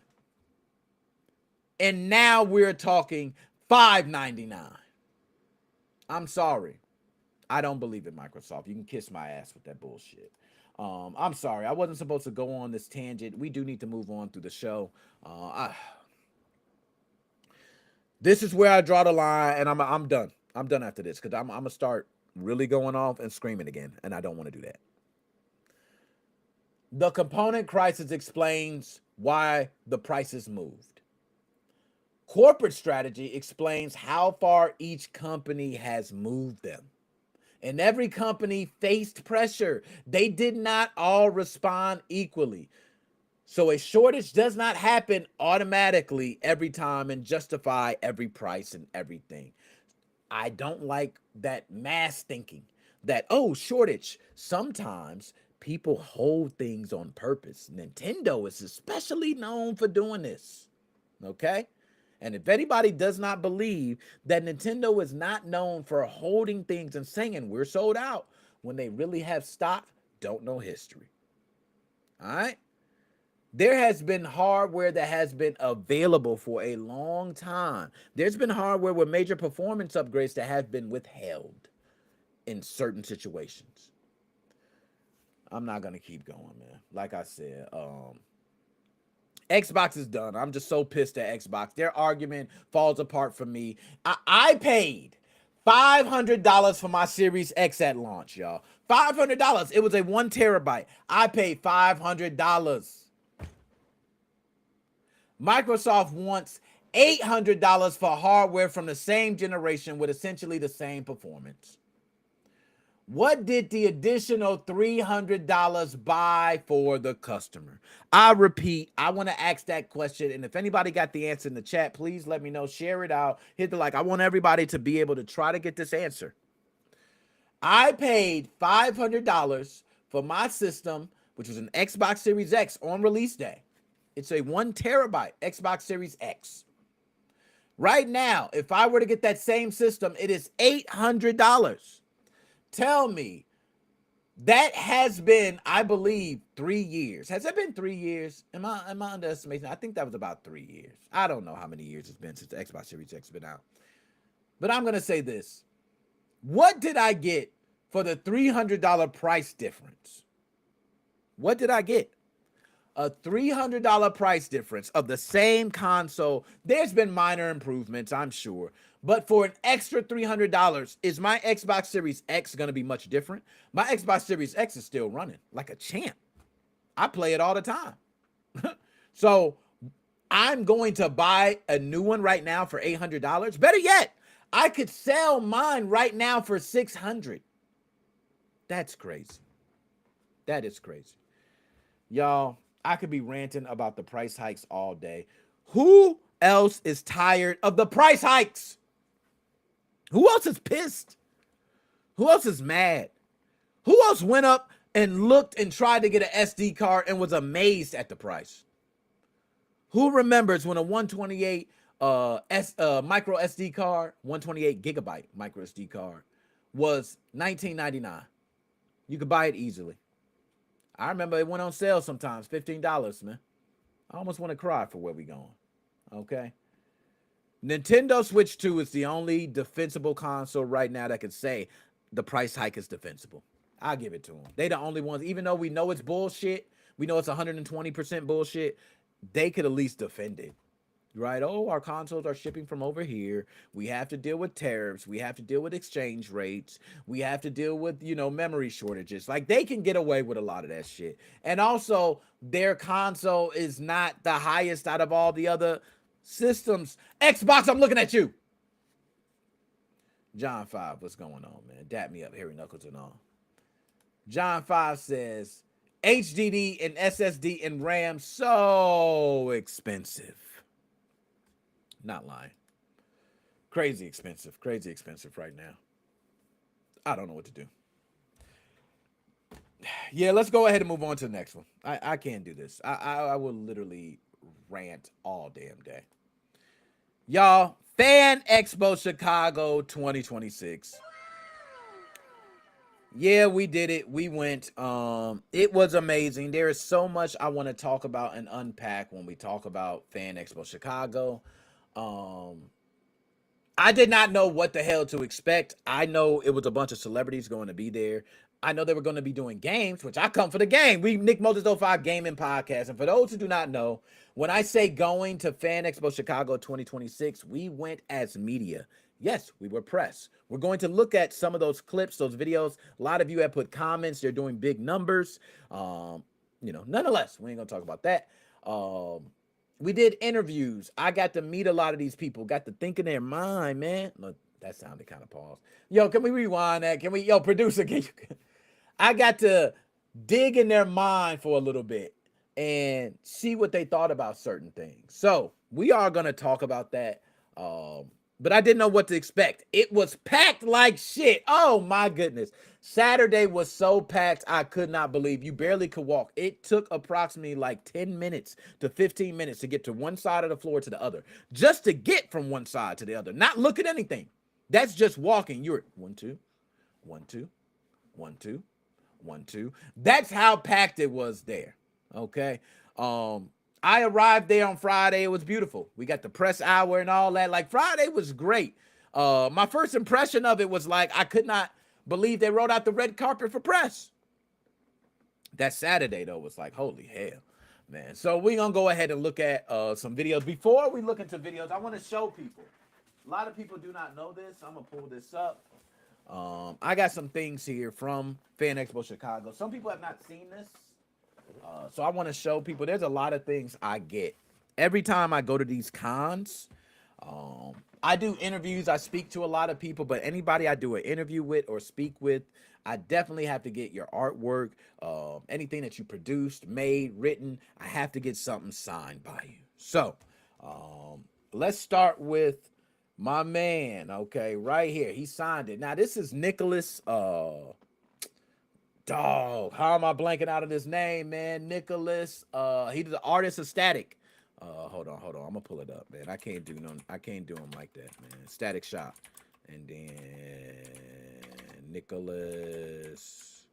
And now we're talking $599. I'm sorry. I don't believe in Microsoft. You can kiss my ass with that bullshit. I'm sorry. I wasn't supposed to go on this tangent. We do need to move on through the show. This is where I draw the line, and I'm done. I'm done after this because I'm going to start really going off and screaming again, and I don't want to do that. The component crisis explains why the prices moved. Corporate strategy explains how far each company has moved them. And every company faced pressure. They did not all respond equally. So a shortage does not happen automatically every time and justify every price and everything. I don't like that mass thinking that, oh, shortage. Sometimes people hold things on purpose. Nintendo is especially known for doing this. Okay? And if anybody does not believe that Nintendo is not known for holding things and saying we're sold out when they really have stock, don't know history. All right? There has been hardware that has been available for a long time. There's been hardware with major performance upgrades that have been withheld in certain situations. I'm not going to keep going, man. Like I said, Xbox is done. I'm just so pissed at Xbox. Their argument falls apart for me. I paid $500 for my Series X at launch, y'all. $500. It was a 1 terabyte. I paid $500. Microsoft wants $800 for hardware from the same generation with essentially the same performance. What did the additional $300 buy for the customer? I repeat, I want to ask that question. And if anybody got the answer in the chat, please let me know. Share it out. Hit the like. I want everybody to be able to try to get this answer. I paid $500 for my system, which was an Xbox Series X on release day. It's a 1 terabyte Xbox Series X. Right now, if I were to get that same system, it is $800. Tell me, that has been, I believe, 3 years. Has that been 3 years? Am I underestimating? I think that was about 3 years. I don't know how many years it's been since the Xbox Series X has been out. But I'm going to say this. What did I get for the $300 price difference? What did I get? A $300 price difference of the same console. There's been minor improvements, I'm sure. But for an extra $300, is my Xbox Series X going to be much different? My Xbox Series X is still running like a champ. I play it all the time. So I'm going to buy a new one right now for $800. Better yet, I could sell mine right now for $600. That's crazy. That is crazy. Y'all, I could be ranting about the price hikes all day. Who else is tired of the price hikes? Who else is pissed? Who else is mad? Who else went up and looked and tried to get an SD card and was amazed at the price? Who remembers when a 128 micro SD card, 128 gigabyte micro SD card was $19.99? You could buy it easily. I remember it went on sale sometimes, $15, man. I almost want to cry for where we going. Okay. Nintendo Switch 2 is the only defensible console right now that can say the price hike is defensible. I'll give it to them. They the only ones, even though we know it's bullshit, we know it's 120% bullshit, they could at least defend it. Right? Oh, our consoles are shipping from over here. We have to deal with tariffs. We have to deal with exchange rates. We have to deal with, memory shortages. Like, they can get away with a lot of that shit. And also, their console is not the highest out of all the other systems. Xbox, I'm looking at you. John 5, what's going on, man? Dap me up, Harry Knuckles and all. John 5 says, HDD and SSD and RAM so expensive. Not lying. Crazy expensive right now. I don't know what to do. Yeah, let's go ahead and move on to the next one. I can't do this. I will literally rant all damn day. Y'all, Fan Expo Chicago 2026. Yeah, we did it. We went. It was amazing. There is so much I want to talk about and unpack when we talk about Fan Expo Chicago. Um, I did not know what the hell to expect. I know it was a bunch of celebrities going to be there. I know they were going to be doing games, which I come for the game. We NickMoses05 Gaming Podcast. And for those who do not know, when I say going to Fan Expo Chicago 2026, we went as media. Yes, we were press. We're going to look at some of those clips, those videos. A lot of you have put comments. They're doing big numbers. Nonetheless, we ain't going to talk about that. We did interviews. I got to meet a lot of these people. Got to think in their mind, man. Look, that sounded kind of paused. Yo, can we rewind that? Can we, yo, producer, can you? I got to dig in their mind for a little bit and see what they thought about certain things. So we are going to talk about that. But I didn't know what to expect. It was packed like shit. Oh my goodness. Saturday was so packed, I could not believe. You barely could walk. It took approximately like 10 minutes to 15 minutes to get to one side of the floor to the other. Just to get from one side to the other. Not look at anything. That's just walking. You're 1, 2, 1, 2, 1, 2, 1, 2. That's how packed it was there. Okay. I arrived there on Friday. It was beautiful. We got the press hour and all that. Like, Friday was great. My first impression of it was like, I could not believe they rolled out the red carpet for press. That Saturday, though, was like, holy hell, man. So we're going to go ahead and look at some videos. Before we look into videos, I want to show people. A lot of people do not know this. I'm going to pull this up. I got some things here from Fan Expo Chicago. Some people have not seen this. So I want to show people there's a lot of things I get. Every time I go to these cons, I do interviews. I speak to a lot of people, but anybody I do an interview with or speak with, I definitely have to get your artwork, anything that you produced, made, written. I have to get something signed by you. So let's start with my man, okay, right here. He signed it. Now, this is Nicholas, dog, how am I blanking out of this name, man? Nicholas, he's the artist of Static. Hold on. I'm gonna pull it up, man. I can't do them like that, man. Static Shop. And then Nicholas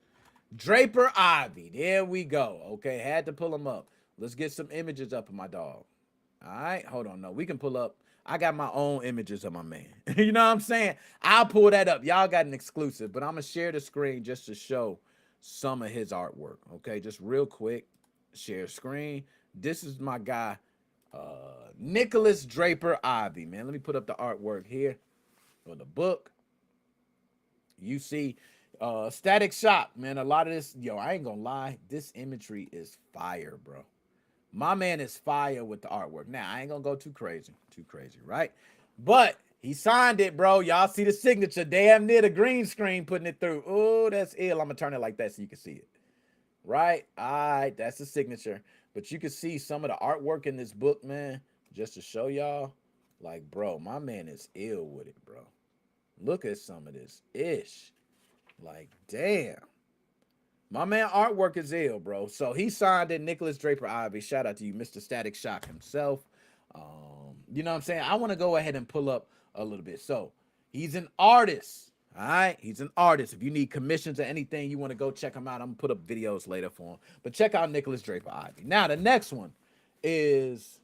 Draper Ivy. There we go. Okay, had to pull him up. Let's get some images up of my dog. All right, hold on. No, we can pull up. I got my own images of my man. You know what I'm saying? I'll pull that up. Y'all got an exclusive, but I'm gonna share the screen just to show some of his artwork. Okay, just real quick, share screen. This is my guy, Nicholas Draper Ivy, man. Let me put up the artwork here for the book. You see, Static Shop, man. A lot of this, yo, I ain't gonna lie, this imagery is fire, bro. My man is fire with the artwork. Now, I ain't gonna go too crazy, right? But he signed it, bro. Y'all see the signature damn near the green screen putting it through. Oh, that's ill. I'm gonna turn it like that so you can see it. Right? All right, that's the signature. But you can see some of the artwork in this book, man, just to show y'all. Like, bro, my man is ill with it, bro. Look at some of this ish. Like, damn. My man artwork is ill, bro. So he signed it, Nicholas Draper Ivy. Shout out to you, Mr. Static Shock himself. You know what I'm saying? I want to go ahead and pull up a little bit. So he's an artist. All right. He's an artist. If you need commissions or anything, you want to go check him out. I'm going to put up videos later for him. But check out Nicholas Draper Ivy. Now, the next one is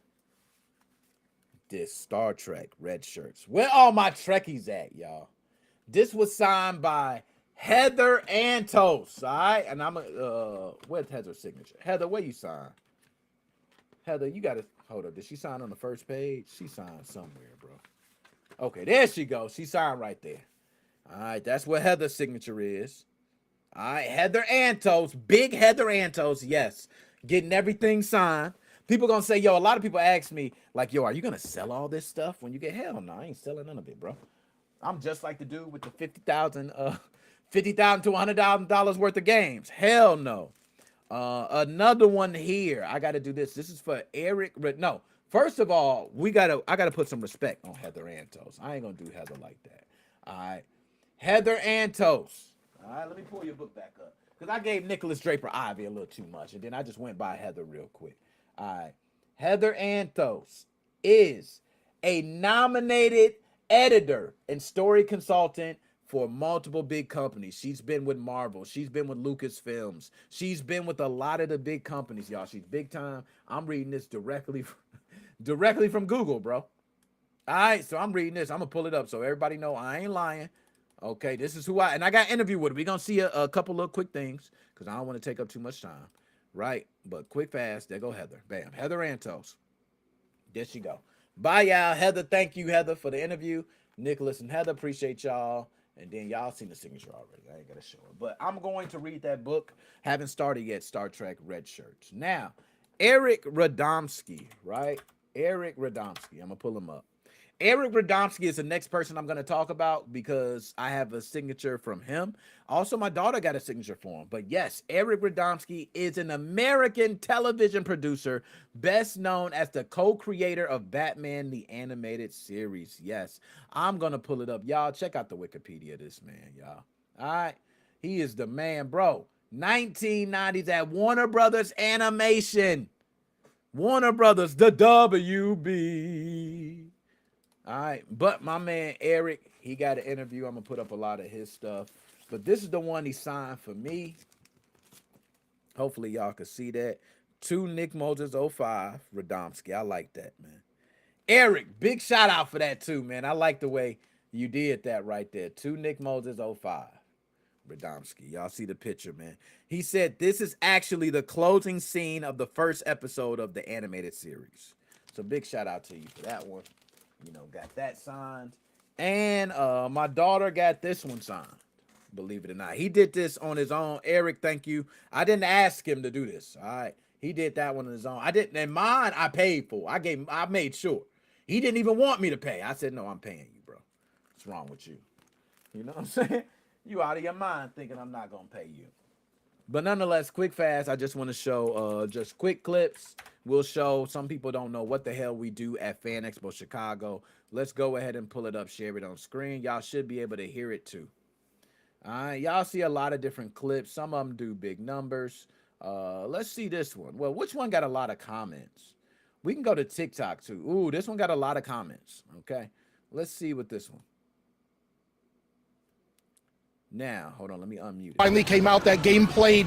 this Star Trek red shirts. Where all my Trekkies at, y'all? This was signed by Heather Antos, all right? And I'm where's Heather's signature? Heather, where you sign? Heather, you gotta hold up. Did she sign on the first page? She signed somewhere, bro. Okay, there she goes. She signed right there. All right, that's what Heather's signature is. All right, Heather Antos, big Heather Antos, yes, getting everything signed. People gonna say, yo, a lot of people ask me, like, yo, are you gonna sell all this stuff when you get? Hell no, I ain't selling none of it, bro. I'm just like the dude with the $50,000 to $100,000 worth of games. Hell no. Another one here. I got to do this. This is for Eric. No, first of all, I gotta put some respect on Heather Antos. I ain't gonna do Heather like that. All right, Heather Antos. All right, let me pull your book back up. because I gave Nicholas Draper Ivy a little too much, and then I just went by Heather real quick. All right. Heather Anthos is a nominated editor and story consultant for multiple big companies. She's been with Marvel. She's been with Lucasfilms. She's been with a lot of the big companies, y'all. She's big time. I'm reading this directly from Google, bro. All right, so I'm reading this. I'm going to pull it up so everybody know I ain't lying. Okay, this is who and I got an interview with her. We're going to see a couple of quick things because I don't want to take up too much time, right? But quick, fast, there go Heather. Bam, Heather Antos. There she go. Bye, y'all. Heather, thank you, Heather, for the interview. Nicholas and Heather, appreciate y'all. And then y'all seen the signature already. I ain't got to show it. But I'm going to read that book. Haven't started yet, Star Trek Red Shirts. Now, Eric Radomski, right? Eric Radomski. I'm going to pull him up. Eric Radomski is the next person I'm going to talk about because I have a signature from him. Also, my daughter got a signature for him. But yes, Eric Radomski is an American television producer, best known as the co-creator of Batman, the animated series. Yes, I'm going to pull it up. Y'all, check out the Wikipedia of this man, y'all. All right? He is the man, bro. 1990s at Warner Brothers Animation. Warner Brothers, the WB. All right, but my man Eric, he got an interview. I'm gonna put up a lot of his stuff, but this is the one he signed for me. Hopefully y'all can see that. To NickMoses05 Radomski. I like that, man. Eric, big shout out for that too, man. I like the way you did that right there. To NickMoses05 Radomski. Y'all see the picture, man. He said this is actually the closing scene of the first episode of the animated series. So big shout out to you for that one. You know, got that signed. And my daughter got this one signed. Believe it or not. He did this on his own. Eric, thank you. I didn't ask him to do this. All right. He did that one on his own. I didn't. And mine, I paid for. I made sure. He didn't even want me to pay. I said, no, I'm paying you, bro. What's wrong with you? You know what I'm saying? You out of your mind thinking I'm not going to pay you. But nonetheless, quick, fast, I just want to show just quick clips. We'll show. Some people don't know what the hell we do at FAN EXPO Chicago. Let's go ahead and pull it up, share it on screen. Y'all should be able to hear it too. All right, y'all see a lot of different clips. Some of them do big numbers. Let's see this one. Well, which one got a lot of comments? We can go to TikTok too. Ooh, this one got a lot of comments. Okay, let's see what this one. Now, hold on, let me unmute it. Finally came out. That game played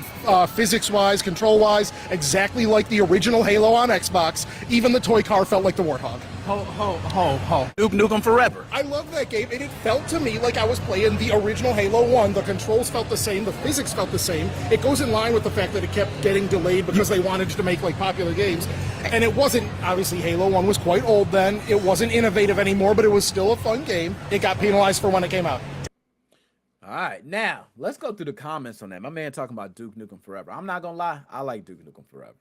physics-wise, control-wise, exactly like the original Halo on Xbox. Even the toy car felt like the Warthog. Ho. Duke Nukem Forever. I love that game, and it felt to me like I was playing the original Halo 1. The controls felt the same, the physics felt the same. It goes in line with the fact that it kept getting delayed because they wanted to make like popular games. And it wasn't, obviously Halo 1 was quite old then. It wasn't innovative anymore, but it was still a fun game. It got penalized for when it came out. All right, now let's go through the comments on that. My man talking about Duke Nukem Forever. I'm not gonna lie, I like Duke Nukem Forever.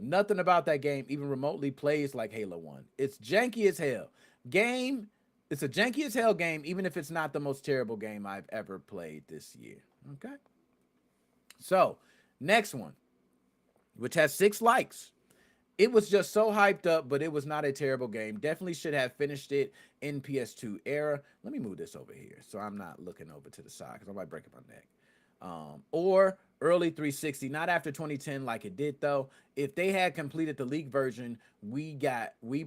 Nothing about that game even remotely plays like Halo 1. It's janky as hell. It's a janky as hell game, even if it's not the most terrible game I've ever played this year. Okay. So, next one, which has 6 likes. It was just so hyped up, but it was not a terrible game. Definitely should have finished it in PS2 era. Let me move this over here so I'm not looking over to the side because I might break my neck. Or early 360, not after 2010 like it did though. If they had completed the league version, we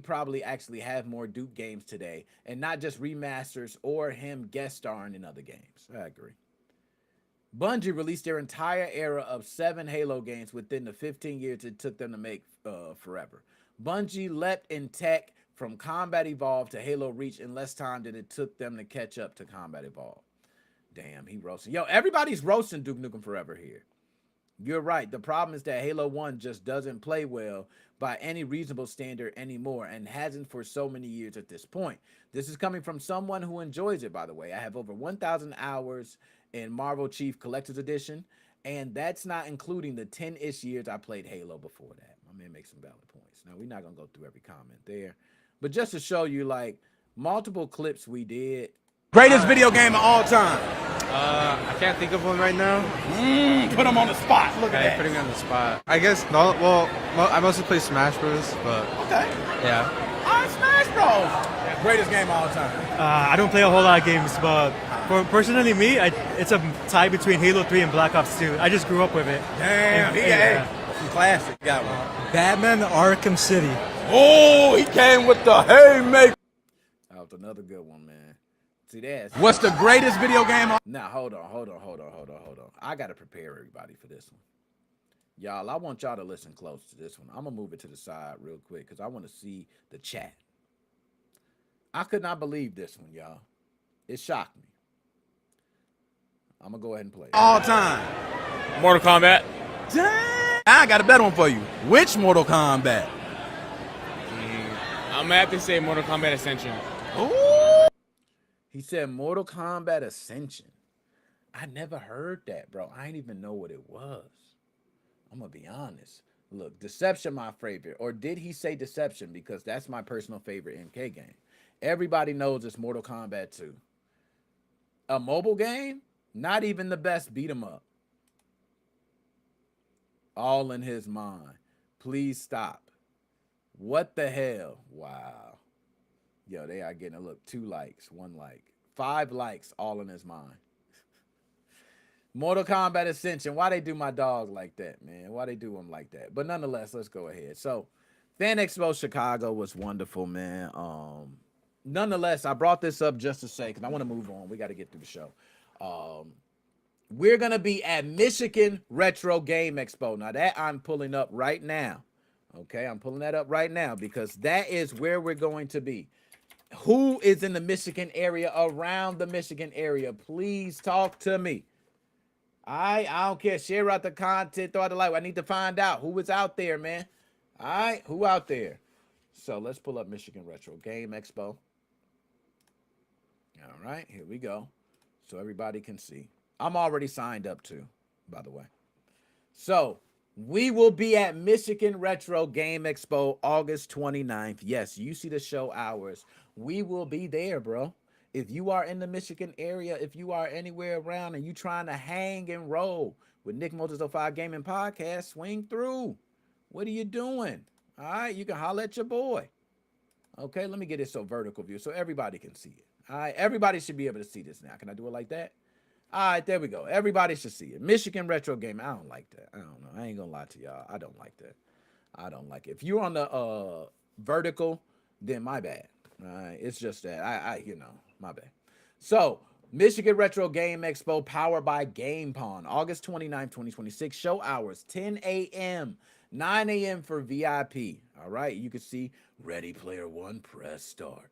probably actually have more Duke games today and not just remasters or him guest starring in other games. I agree. Bungie released their entire era of 7 Halo games within the 15 years it took them to make Forever. Bungie leapt in tech from Combat Evolved to Halo Reach in less time than it took them to catch up to Combat Evolved. Damn, he roasting. Yo, everybody's roasting Duke Nukem Forever here. You're right. The problem is that Halo 1 just doesn't play well by any reasonable standard anymore and hasn't for so many years at this point. This is coming from someone who enjoys it, by the way. I have over 1,000 hours in Marvel Chief Collector's Edition, and that's not including the 10-ish years I played Halo before that. My man makes some valid points. Now, we're not going to go through every comment there, but just to show you, like, multiple clips we did. Greatest video game of all time. I can't think of one right now. Put him on the spot. Look at that. Putting me on the spot. I guess, no, well, I mostly play Smash Bros, but... Okay. Yeah. All right, Smash Bros. Greatest game of all time. I don't play a whole lot of games, but For personally me, it's a tie between Halo 3 and Black Ops 2. I just grew up with it. Damn, some classic got one. Batman Arkham City. Oh, he came with the haymaker. That was another good one, man. See that? What's the greatest video game? Now, hold on. I got to prepare everybody for this one. Y'all, I want y'all to listen close to this one. I'm going to move it to the side real quick because I want to see the chat. I could not believe this one, y'all. It shocked me. I'm going to go ahead and play it. All time. Mortal Kombat. Damn. I got a better one for you. Which Mortal Kombat? I'm gonna have to say Mortal Kombat Ascension. Ooh. He said Mortal Kombat Ascension. I never heard that, bro. I didn't even know what it was. I'm gonna be honest. Look, Deception, my favorite. Or did he say Deception? Because that's my personal favorite MK game. Everybody knows it's Mortal Kombat 2. A mobile game? Not even the best beat 'em up. All in his mind. Please stop. What the hell? Wow. Yo, they are getting a look. 2 likes, 1 like, 5 likes, all in his mind. Mortal Kombat Ascension. Why they do my dog like that, man? Why they do him like that? But nonetheless, let's go ahead. So, FAN EXPO Chicago was wonderful, man. Nonetheless, I brought this up just to say, because I want to move on. We got to get through the show. We're going to be at Michigan Retro Game Expo. Now, that I'm pulling up right now. Okay, I'm pulling that up right now because that is where we're going to be. Who is in the Michigan area, around the Michigan area? Please talk to me. I don't care. Share out the content, throw out the light. I need to find out who is out there, man. All right, who out there? So let's pull up Michigan Retro Game Expo. All right, here we go. So everybody can see. I'm already signed up too, by the way. So we will be at Michigan Retro Game Expo August 29th. Yes, you see the show hours. We will be there, bro. If you are in the Michigan area, if you are anywhere around and you trying to hang and roll with NickMoses05 Gaming Podcast, swing through. What are you doing? All right, you can holler at your boy. Okay, let me get it so vertical view so everybody can see it. All right, everybody should be able to see this now. Can I do it like that? All right, there we go. Everybody should see it. Michigan Retro Game. I don't like that. I don't know. I ain't gonna lie to y'all. I don't like that. I don't like it. If you're on the vertical, then my bad. All right, it's just that my bad. So Michigan Retro Game Expo powered by Game Pawn, August 29th, 2026. Show hours 10 a.m., 9 a.m. for VIP. All right, you can see Ready Player One. Press start.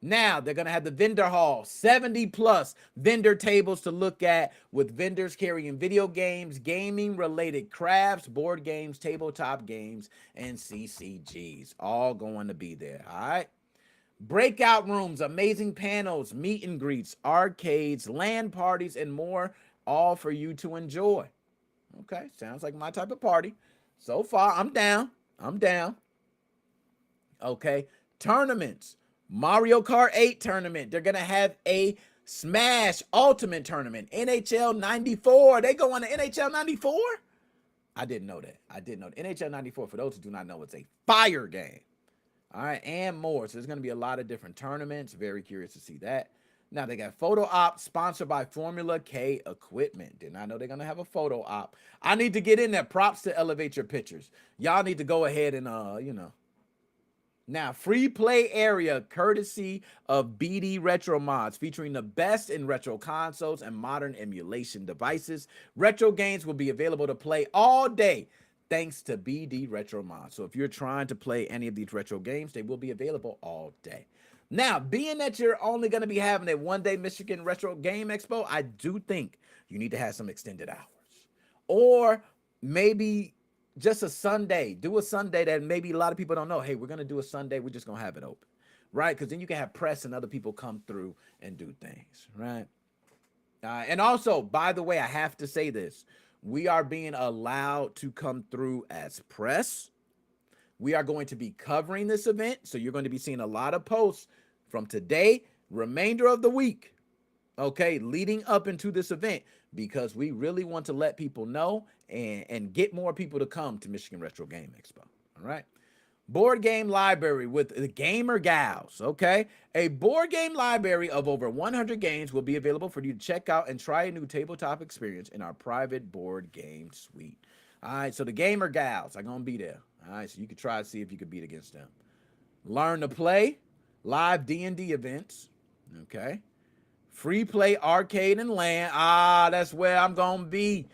Now, they're going to have the vendor hall, 70-plus vendor tables to look at with vendors carrying video games, gaming-related crafts, board games, tabletop games, and CCGs. All going to be there, all right? Breakout rooms, amazing panels, meet and greets, arcades, LAN parties, and more, all for you to enjoy. Okay, sounds like my type of party. So far, I'm down. Okay, tournaments. Mario Kart 8 tournament. They're going to have a Smash Ultimate tournament. NHL 94. They go on to NHL 94? I didn't know that. NHL 94, for those who do not know, it's a fire game. All right, and more. So there's going to be a lot of different tournaments. Very curious to see that. Now, they got photo op sponsored by Formula K Equipment. Did not know they're going to have a photo op. I need to get in there. Props to elevate your pictures. Y'all need to go ahead and, Now, free play area courtesy of BD Retro Mods, featuring the best in retro consoles and modern emulation devices. Retro games will be available to play all day thanks to BD Retro Mods. So if you're trying to play any of these retro games, they will be available all day. Now, being that you're only going to be having a one-day Michigan Retro Game Expo, I do think you need to have some extended hours. Or maybe just a Sunday. Do a Sunday that maybe a lot of people don't know. Hey, we're going to do a Sunday. We're just going to have it open, right? Because then you can have press and other people come through and do things, right? And also, by the way, I have to say this. We are being allowed to come through as press. We are going to be covering this event. So you're going to be seeing a lot of posts from today, remainder of the week, okay, leading up into this event, because we really want to let people know and get more people to come to Michigan Retro Game Expo. All right. Board game library with the gamer gals, okay? A board game library of over 100 games will be available for you to check out and try a new tabletop experience in our private board game suite. All right, so the gamer gals are going to be there. All right, so you can try to see if you can beat against them. Learn to play, live D&D events, okay? Free play arcade and LAN. That's where I'm going to be.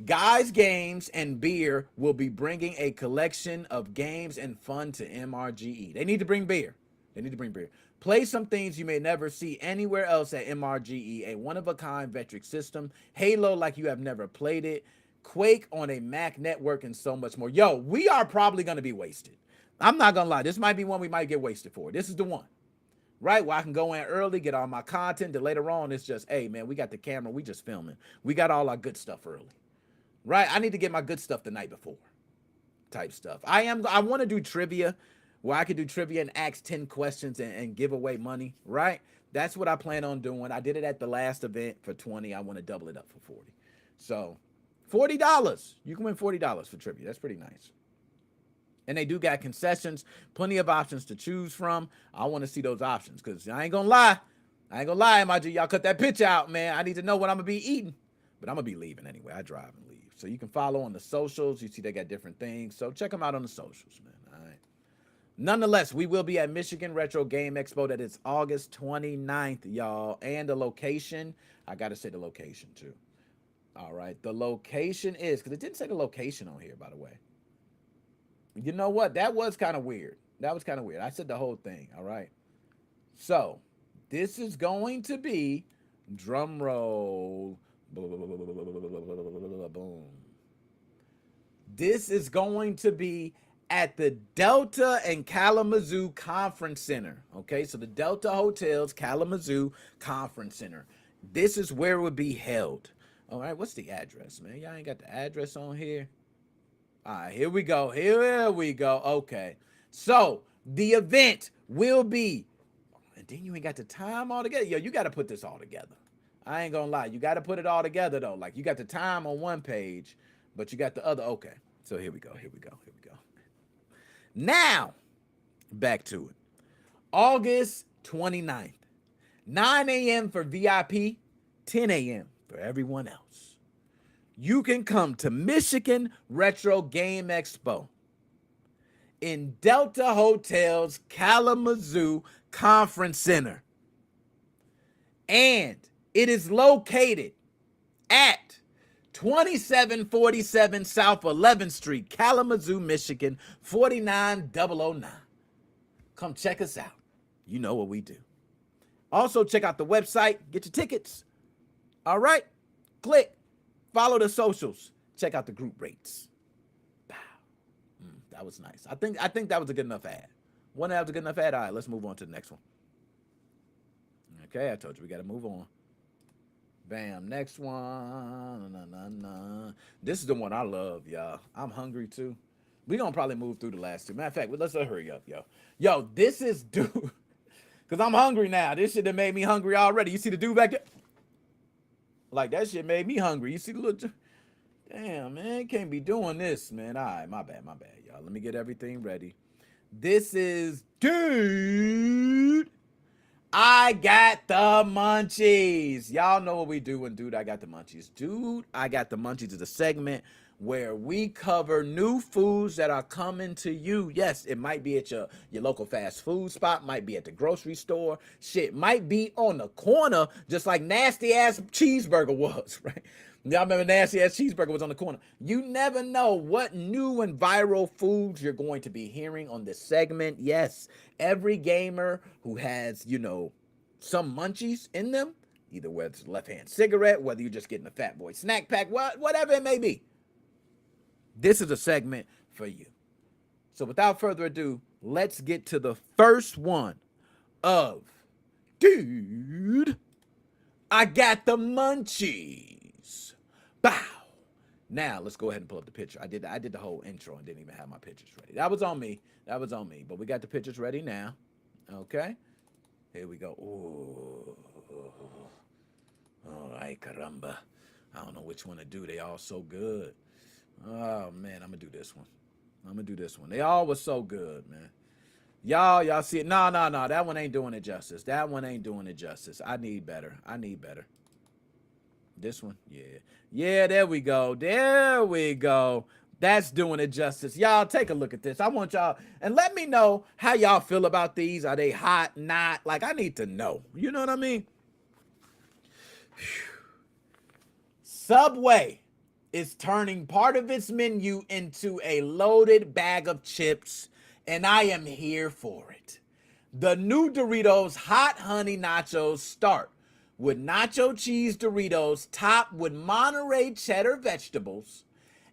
Guys, Games, and Beer will be bringing a collection of games and fun to MRGE. They need to bring beer. They need to bring beer. Play some things you may never see anywhere else at MRGE, a one-of-a-kind metric system, Halo like you have never played it, Quake on a Mac network, and so much more. Yo, we are probably going to be wasted. I'm not going to lie. This might be one we might get wasted for. This is the one, right? Where I can go in early, get all my content, then later on, it's just, hey, man, we got the camera. We just filming. We got all our good stuff early. Right, I need to get my good stuff the night before, type stuff. I want to do trivia, where I could do trivia and ask 10 questions and give away money. Right, that's what I plan on doing. I did it at the last event for 20. I want to double it up for 40. So, $40. You can win $40 for trivia. That's pretty nice. And they do got concessions, plenty of options to choose from. I want to see those options because I ain't gonna lie, MIG. Y'all cut that pitch out, man. I need to know what I'm gonna be eating. But I'm going to be leaving anyway. I drive and leave. So you can follow on the socials. You see they got different things. So check them out on the socials, man. All right. Nonetheless, we will be at Michigan Retro Game Expo. That is August 29th, y'all. And the location, I got to say the location too. All right. The location is, because it didn't say the location on here, by the way. You know what? That was kind of weird. I said the whole thing. All right. So this is going to be, drum roll, boom. This is going to be at the Delta and Kalamazoo Conference Center. Okay, so the Delta Hotels Kalamazoo Conference Center. This is where it would be held. All right, what's the address, man? Y'all ain't got the address on here. All right, here we go. Okay, so the event will be, and then you ain't got the time all together. Yo, you got to put this all together. I ain't gonna lie. You got to put it all together, though. Like, you got the time on one page, but you got the other. Okay, so here we go. Now, back to it. August 29th, 9 a.m. for VIP, 10 a.m. for everyone else. You can come to Michigan Retro Game Expo in Delta Hotels Kalamazoo Conference Center. And it is located at 2747 South 11th Street, Kalamazoo, Michigan, 49009. Come check us out. You know what we do. Also, check out the website. Get your tickets. All right? Click. Follow the socials. Check out the group rates. Wow. That was nice. I think that was a good enough ad. One that was a good enough ad. All right, let's move on to the next one. Okay, I told you we got to move on. Bam, next one. This is the one I love, y'all. I'm hungry too. We gonna probably move through the last two. Matter of fact, let's hurry up, yo. Yo, this is dude. Cause I'm hungry now. This shit that made me hungry already. You see the dude back there? Like, that shit made me hungry. You see the little, damn, man, can't be doing this, man. All right, my bad, y'all. Let me get everything ready. This is dude. I got the munchies. Y'all know what we do when Dude, I Got the Munchies. Dude, I Got the Munchies is a segment where we cover new foods that are coming to you. Yes, it might be at your local fast food spot, might be at the grocery store. Shit, might be on the corner, just like Nasty Ass Cheeseburger was, right? Y'all remember Nasty Ass Cheeseburger was on the corner. You never know what new and viral foods you're going to be hearing on this segment. Yes, every gamer who has, some munchies in them, either whether it's a left-hand cigarette, whether you're just getting a Fat Boy snack pack, whatever it may be, this is a segment for you. So without further ado, let's get to the first one of Dude, I Got the Munchies. Bow. Now let's go ahead and pull up the picture. I did the whole intro and didn't even have my pictures ready. That was on me. But we got the pictures ready now. Okay. Here we go. Ooh. All right, caramba. I don't know which one to do. They all so good. Oh man, I'm gonna do this one. I'm gonna do this one. They all was so good, man. Y'all see it? No. That one ain't doing it justice. That one ain't doing it justice. I need better. This one, yeah. There we go. That's doing it justice. Y'all take a look at this. I want y'all and let me know how y'all feel about these. Are they hot? Not? Like I need to know. You know what I mean? Subway is turning part of its menu into a loaded bag of chips, and I am here for it. The new Doritos Hot Honey Nachos start with nacho cheese Doritos topped with Monterey cheddar vegetables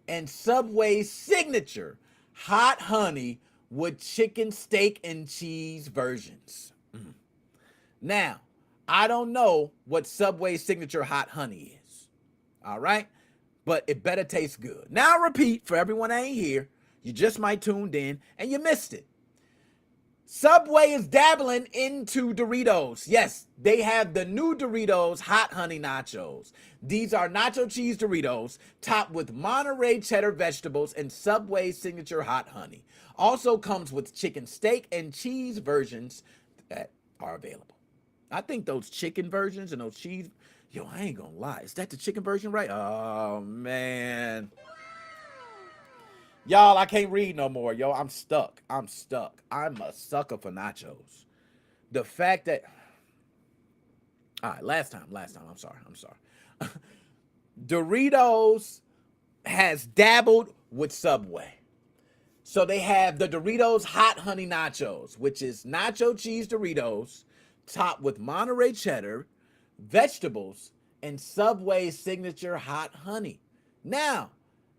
and Subway's signature hot honey with chicken, steak, and cheese versions. Now, I don't know what Subway's signature hot honey is, all right? But it better taste good. Now, I repeat, for everyone that ain't here, you just might tuned in and you missed it. Subway is dabbling into Doritos. Yes, they have the new Doritos Hot Honey Nachos. These are nacho cheese Doritos topped with Monterey cheddar vegetables and Subway's signature hot honey. Also comes with chicken, steak, and cheese versions that are available. I think those chicken versions and those cheese, I ain't gonna lie. Is that the chicken version, right? Oh, man. Y'all, I can't read no more. I'm stuck. I'm a sucker for nachos. The fact that... All right, last time. I'm sorry. Doritos has dabbled with Subway. So they have the Doritos Hot Honey Nachos, which is nacho cheese Doritos topped with Monterey cheddar, vegetables, and Subway's signature hot honey. Now,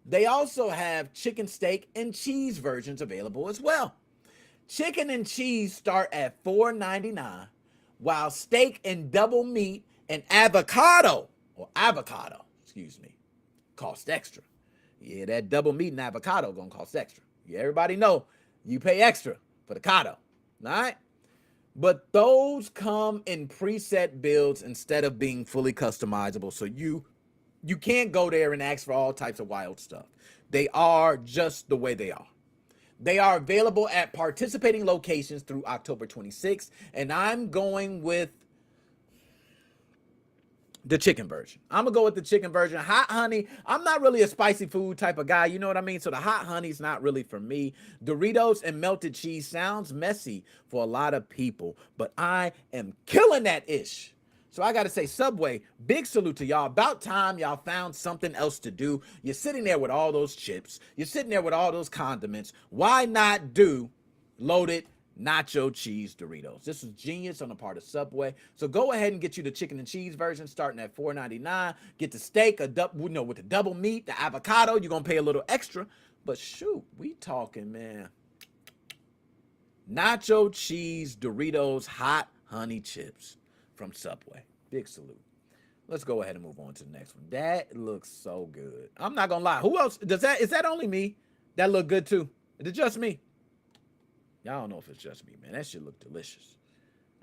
they also have chicken, steak, and cheese versions available as well. Chicken and cheese start at $4.99, while steak and double meat and avocado, cost extra. Yeah, that double meat and avocado gonna cost extra. Yeah, everybody know you pay extra for the cotto, all right? But those come in preset builds instead of being fully customizable, so you can't go there and ask for all types of wild stuff. They are just the way they are. They are available at participating locations through October 26th, and I'm going with the chicken version. I'm going to go with the chicken version. Hot honey, I'm not really a spicy food type of guy, you know what I mean? So the hot honey's not really for me. Doritos and melted cheese sounds messy for a lot of people, but I am killing that ish. So I got to say, Subway, big salute to y'all. About time y'all found something else to do. You're sitting there with all those chips. You're sitting there with all those condiments. Why not do loaded nacho cheese Doritos? This is genius on the part of Subway. So go ahead and get you the chicken and cheese version starting at $4.99. Get the steak, with the double meat, the avocado. You're going to pay a little extra. But shoot, we talking, man. Nacho cheese Doritos hot honey chips from Subway. Big salute. Let's go ahead and move on to the next one. That looks so good. I'm not gonna lie. Who else is that only me that look good too? Is it just me? Y'all don't know if it's just me, man. That shit look delicious.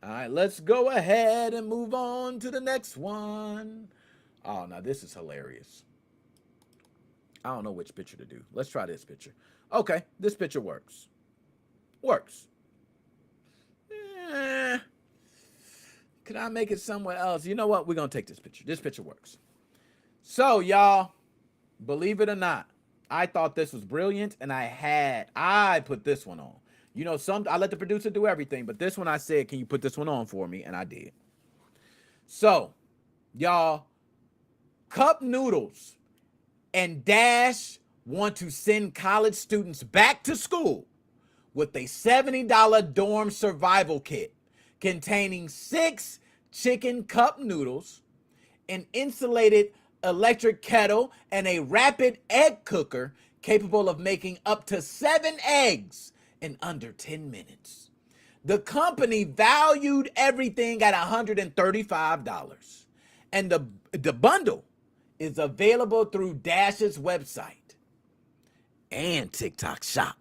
All right, let's go ahead and move on to the next one. Oh, now this is hilarious. I don't know which picture to do. Let's try this picture. Okay, this picture works. Could I make it somewhere else? You know what? We're going to take this picture. This picture works. So, y'all, believe it or not, I thought this was brilliant, and I put this one on. You know, I let the producer do everything, but this one I said, can you put this one on for me? And I did. So, y'all, Cup Noodles and Dash want to send college students back to school with a $70 dorm survival kit containing 6 chicken cup noodles, an insulated electric kettle, and a rapid egg cooker capable of making up to 7 eggs in under 10 minutes. The company valued everything at $135, and the bundle is available through Dash's website and TikTok shop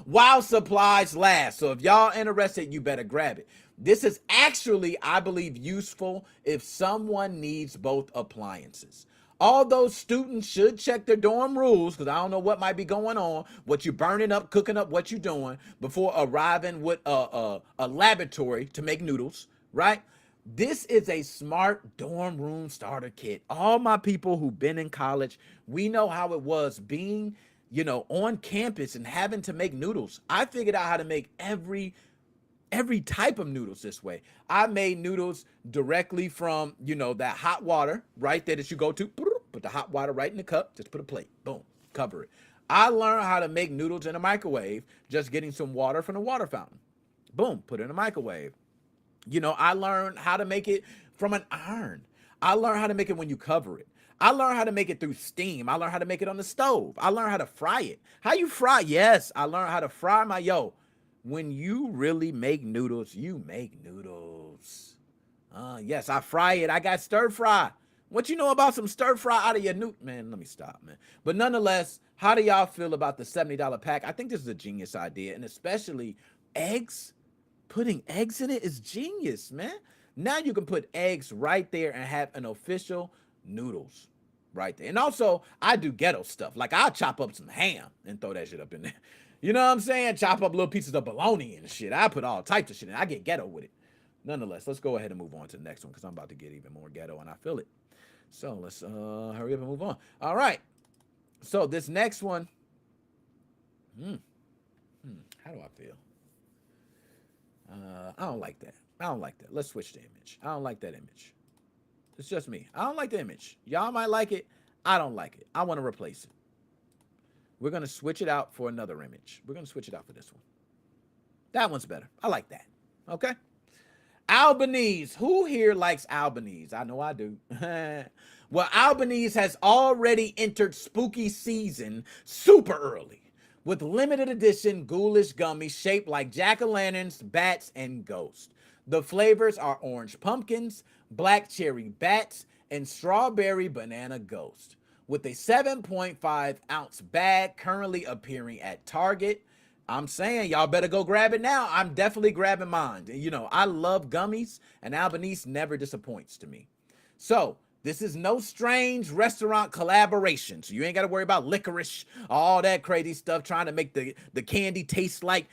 while supplies last. So if y'all interested, you better grab it. This is actually, I believe, useful if someone needs both appliances. Although students should check their dorm rules, because I don't know what might be going on, what you burning up, cooking up, what you doing before arriving with a laboratory to make noodles, right? This is a smart dorm room starter kit. All my people who've been in college, we know how it was being, on campus and having to make noodles. I figured out how to make every type of noodles this way. I made noodles directly from, that hot water right there that you go to. Put the hot water right in the cup. Just put a plate. Boom. Cover it. I learned how to make noodles in a microwave, just getting some water from the water fountain. Boom. Put it in a microwave. I learned how to make it from an iron. I learned how to make it when you cover it. I learned how to make it through steam. I learned how to make it on the stove. I learned how to fry it. How you fry? Yes, I learned how to fry my When you really make noodles, you make noodles. Yes, I fry it. I got stir fry. What you know about some stir fry out of your noodle? Man, let me stop, man. But nonetheless, how do y'all feel about the $70 pack? I think this is a genius idea, and especially eggs. Putting eggs in it is genius, man. Now you can put eggs right there and have an official noodles right there. And also, I do ghetto stuff. Like, I'll chop up some ham and throw that shit up in there. You know what I'm saying? Chop up little pieces of bologna and shit. I put all types of shit in. I get ghetto with it. Nonetheless, let's go ahead and move on to the next one because I'm about to get even more ghetto and I feel it. So let's hurry up and move on. All right. So this next one. How do I feel? I don't like that. I don't like that. Let's switch the image. I don't like that image. It's just me. I don't like the image. Y'all might like it. I don't like it. I want to replace it. We're going to switch it out for another image. We're going to switch it out for this one. That one's better. I like that. Okay. Albanese. Who here likes Albanese? I know I do. Well, Albanese has already entered spooky season super early with limited edition ghoulish gummies shaped like jack-o'-lanterns, bats, and ghosts. The flavors are orange pumpkins, black cherry bats, and strawberry banana ghost. With a 7.5 ounce bag currently appearing at Target. I'm saying y'all better go grab it now. I'm definitely grabbing mine. I love gummies, and Albanese never disappoints to me. So this is no strange restaurant collaboration. So you ain't got to worry about licorice, all that crazy stuff, trying to make the candy taste like,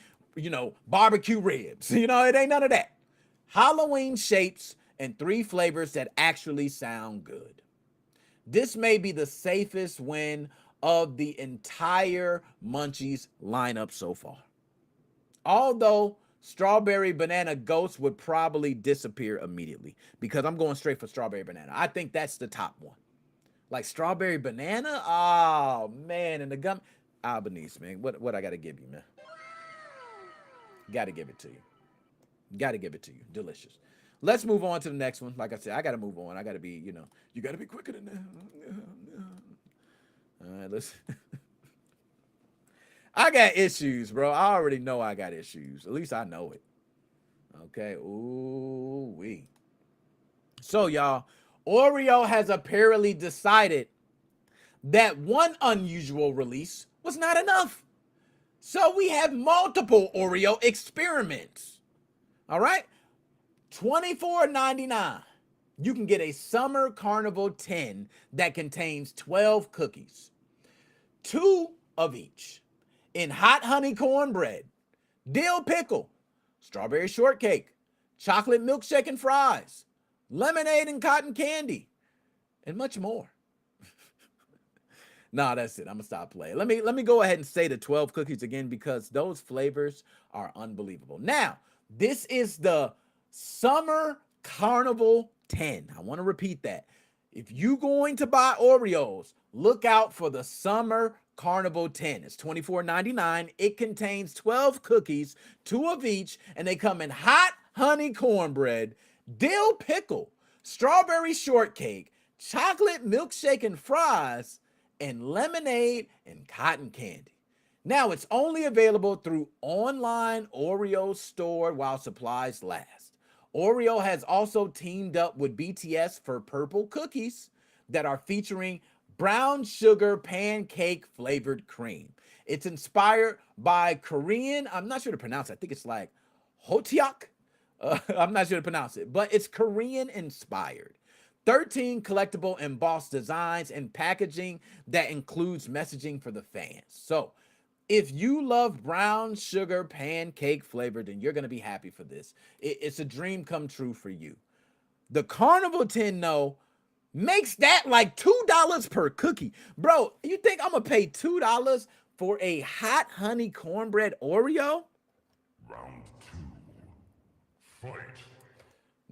barbecue ribs. It ain't none of that. Halloween shapes and 3 flavors that actually sound good. This may be the safest win of the entire Munchies lineup so far. Although strawberry banana ghost would probably disappear immediately because I'm going straight for strawberry banana. I think that's the top one. Like strawberry banana? Oh, man. And the gum. Albanese, man. What I got to give you, man? Got to give it to you. Got to give it to you. Delicious. Let's move on to the next one. Like I said, I got to move on. I got to be, you got to be quicker than that. All right, let's. I got issues, bro. I already know I got issues. At least I know it. Okay. Ooh wee. So y'all, Oreo has apparently decided that one unusual release was not enough. So we have multiple Oreo experiments. All right. $24.99. You can get a Summer Carnival 10 that contains 12 cookies. 2 of each. In hot honey cornbread, dill pickle, strawberry shortcake, chocolate milkshake and fries, lemonade and cotton candy, and much more. Nah, that's it. I'm gonna stop playing. Let me go ahead and say the 12 cookies again because those flavors are unbelievable. Now, this is the Summer Carnival 10. I want to repeat that. If you're going to buy Oreos, look out for the Summer Carnival 10. It's $24.99. It contains 12 cookies, 2 of each, and they come in hot honey cornbread, dill pickle, strawberry shortcake, chocolate milkshake and fries, and lemonade and cotton candy. Now, it's only available through online Oreo store while supplies last. Oreo has also teamed up with BTS for purple cookies that are featuring brown sugar pancake flavored cream. It's inspired by Korean, I'm not sure to pronounce it. I think it's like Hoteok. I'm not sure to pronounce it, but it's Korean inspired. 13 collectible embossed designs and packaging that includes messaging for the fans. So if you love brown sugar pancake flavor, then you're going to be happy for this. It's a dream come true for you. The Carnival tin, though, makes that like $2 per cookie. Bro, you think I'm going to pay $2 for a hot honey cornbread Oreo? Round 2. Fight.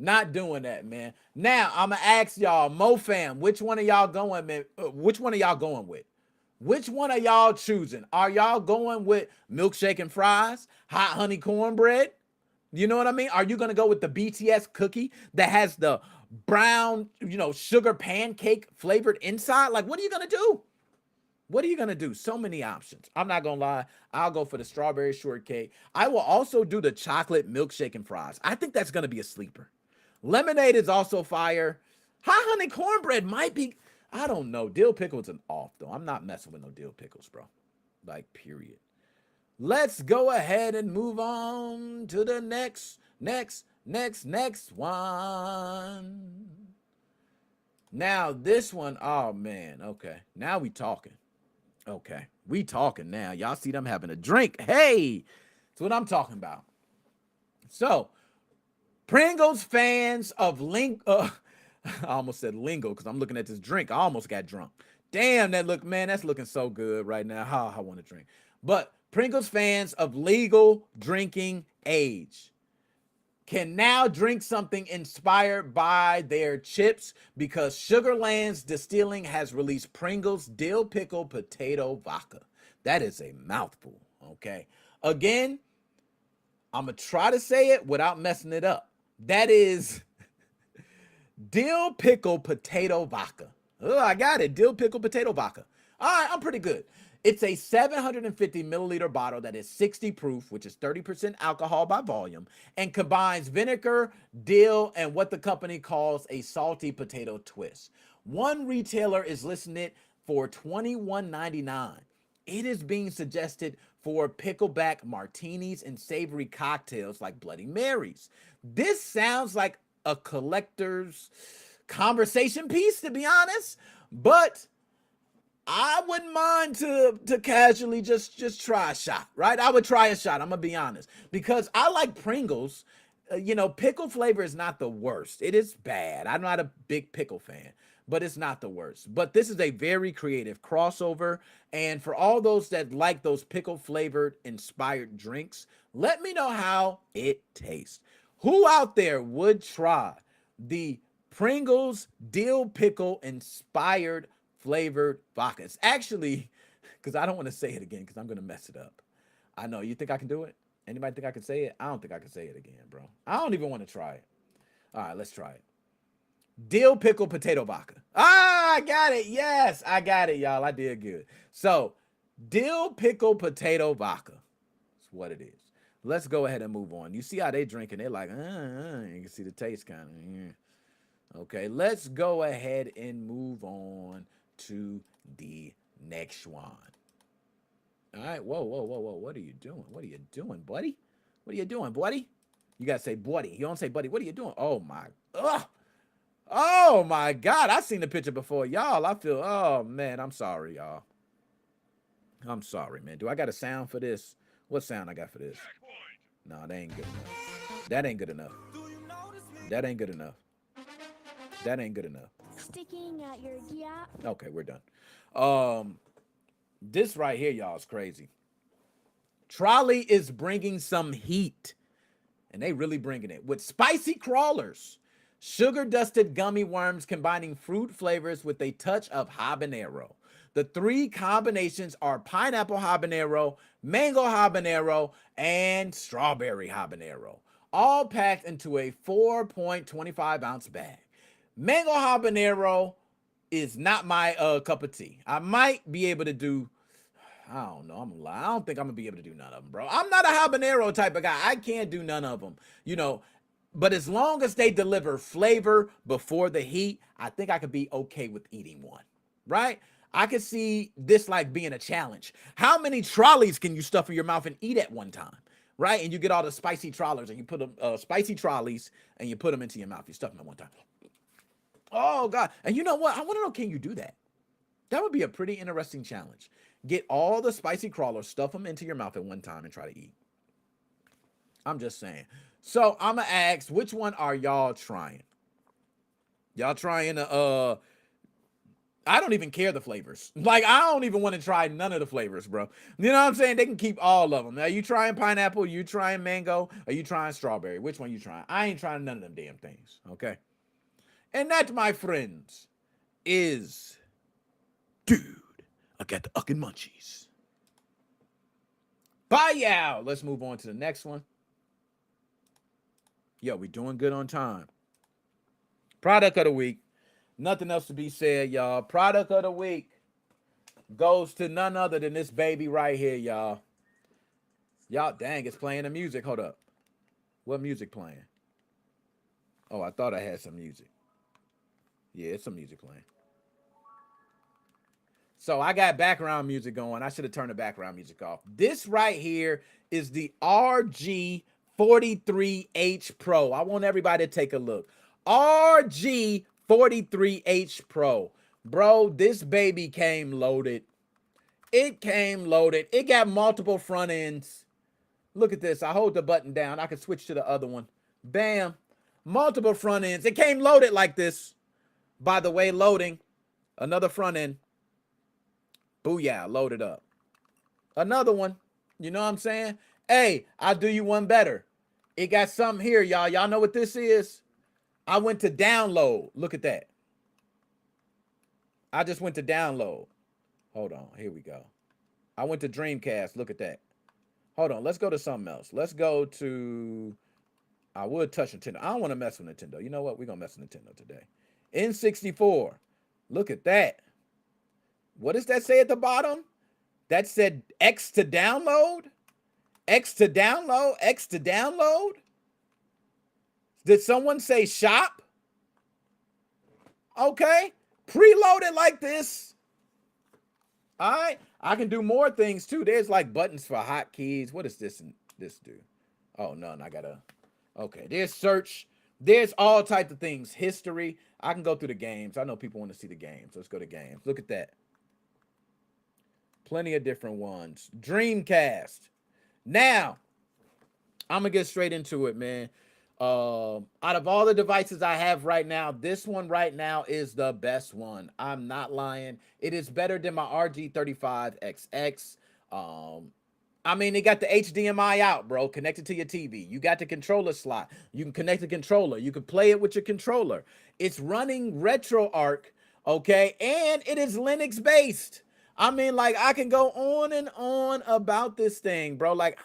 Not doing that, man. Now, I'm going to ask y'all, MoFam, which one of y'all going, man? Which one are y'all going with? Which one are y'all choosing? Are y'all going with milkshake and fries, hot honey cornbread? You know what I mean? Are you going to go with the BTS cookie that has the brown, sugar pancake flavored inside? Like, what are you going to do? What are you going to do? So many options. I'm not going to lie. I'll go for the strawberry shortcake. I will also do the chocolate milkshake and fries. I think that's going to be a sleeper. Lemonade is also fire. Hot honey cornbread might be... I don't know. Dill pickles an off, though. I'm not messing with no dill pickles, bro. Like, period. Let's go ahead and move on to the next one. Now, this one, oh, man. Okay. Now we talking. Okay. We talking now. Y'all see them having a drink. Hey, that's what I'm talking about. So, Pringles fans of I almost said lingo because I'm looking at this drink. I almost got drunk. Damn, that's looking so good right now. I want to drink. But Pringles fans of legal drinking age can now drink something inspired by their chips because Sugarland's Distilling has released Pringles Dill Pickle Potato Vodka. That is a mouthful, okay? Again, I'm going to try to say it without messing it up. That is... Dill Pickle Potato Vodka. Oh, I got it. Dill Pickle Potato Vodka. All right, I'm pretty good. It's a 750 milliliter bottle that is 60 proof, which is 30% alcohol by volume, and combines vinegar, dill, and what the company calls a salty potato twist. One retailer is listing it for $21.99. It is being suggested for pickleback martinis and savory cocktails like Bloody Marys. This sounds like a collector's conversation piece, to be honest, but I wouldn't mind to casually just try a shot, right? I would try a shot, I'm gonna be honest, because I like Pringles. Pickle flavor is not the worst. It is bad. I'm not a big pickle fan, but it's not the worst. But this is a very creative crossover, and for all those that like those pickle flavored inspired drinks, let me know how it tastes. Who out there would try the Pringles Dill Pickle Inspired Flavored Vodka? It's actually, because I don't want to say it again because I'm going to mess it up. I know. You think I can do it? Anybody think I can say it? I don't think I can say it again, bro. I don't even want to try it. All right, let's try it. Dill Pickle Potato Vodka. Ah, I got it. Yes, I got it, y'all. I did good. So, Dill Pickle Potato Vodka. That's what it is. Let's go ahead and move on. You see how they drinking? They're like, you can see the taste kind of. Okay, let's go ahead and move on to the next one. All right, whoa. What are you doing? What are you doing, buddy? What are you doing, buddy? You got to say buddy. You don't say buddy. What are you doing? Oh, my God. I've seen the picture before. Y'all, oh, man, I'm sorry, y'all. I'm sorry, man. Do I got a sound for this? What sound I got for this? No, that ain't good enough. That ain't good enough. That ain't good enough. That ain't good enough. Sticking at your Okay, we're done. This right here, y'all, is crazy. Trolley is bringing some heat, and they really bringing it with spicy crawlers, sugar-dusted gummy worms combining fruit flavors with a touch of habanero. The three combinations are pineapple habanero, mango habanero, and strawberry habanero, all packed into a 4.25 ounce bag. Mango habanero is not my cup of tea. I might be able to do, I don't know, I'm gonna lie. I don't think I'm gonna be able to do none of them, bro. I'm not a habanero type of guy. I can't do none of them, but as long as they deliver flavor before the heat, I think I could be okay with eating one, right? I could see this like being a challenge. How many trolleys can you stuff in your mouth and eat at one time, right? And you get all the spicy trolleys and you put them, spicy trolleys, and you put them into your mouth. You stuff them at one time. Oh God. And you know what? I want to know, can you do that? That would be a pretty interesting challenge. Get all the spicy crawlers, stuff them into your mouth at one time and try to eat. I'm just saying. So I'm gonna ask, which one are y'all trying? Y'all trying to I don't even care the flavors. Like, I don't even want to try none of the flavors, bro. You know what I'm saying? They can keep all of them. Are you trying pineapple? You trying mango? Are you trying strawberry? Which one you trying? I ain't trying none of them damn things, okay? And that, my friends, is Dude, I got the Munchies. Bye, y'all. Let's move on to the next one. Yo, we doing good on time. Product of the week. Nothing else to be said, y'all. Product of the week goes to none other than this baby right here, y'all. Y'all, dang, it's playing the music. Hold up. What music playing? Oh, I thought I had some music. Yeah, it's some music playing. So I got background music going. I should have turned the background music off. This right here is the RG43H Pro. I want everybody to take a look. RG43H Pro. Bro, this baby came loaded. It came loaded. It got multiple front ends. Look at this. I hold the button down. I can switch to the other one. Bam. Multiple front ends. It came loaded like this. By the way, loading. Another front end. Booyah, loaded up. Another one. You know what I'm saying? Hey, I'll do you one better. It got something here, y'all. Y'all know what this is? I went to download. Look at that. I just went to download. Hold on. Here we go. I went to Dreamcast. Look at that. Hold on. Let's go to something else. Let's go to... I would touch Nintendo. I don't want to mess with Nintendo. You know what? We're going to mess with Nintendo today. N64. Look at that. What does that say at the bottom? That said X to download? X to download? X to download? Did someone say shop? Okay. Preloaded like this. All right. I can do more things too. There's like buttons for hotkeys. What does this do? Oh, none. I gotta... Okay. There's search. There's all types of things. History. I can go through the games. I know people want to see the games. Let's go to games. Look at that. Plenty of different ones. Dreamcast. Now, I'm going to get straight into it, man. Out of all the devices I have right now, this one right now is the best one. I'm not lying. It is better than my RG35XX. I mean, it got the HDMI out, bro, connected to your TV. You got the controller slot. You can connect the controller. You can play it with your controller. It's running RetroArch, okay? And it is Linux-based. I mean, like, I can go on and on about this thing, bro. Like,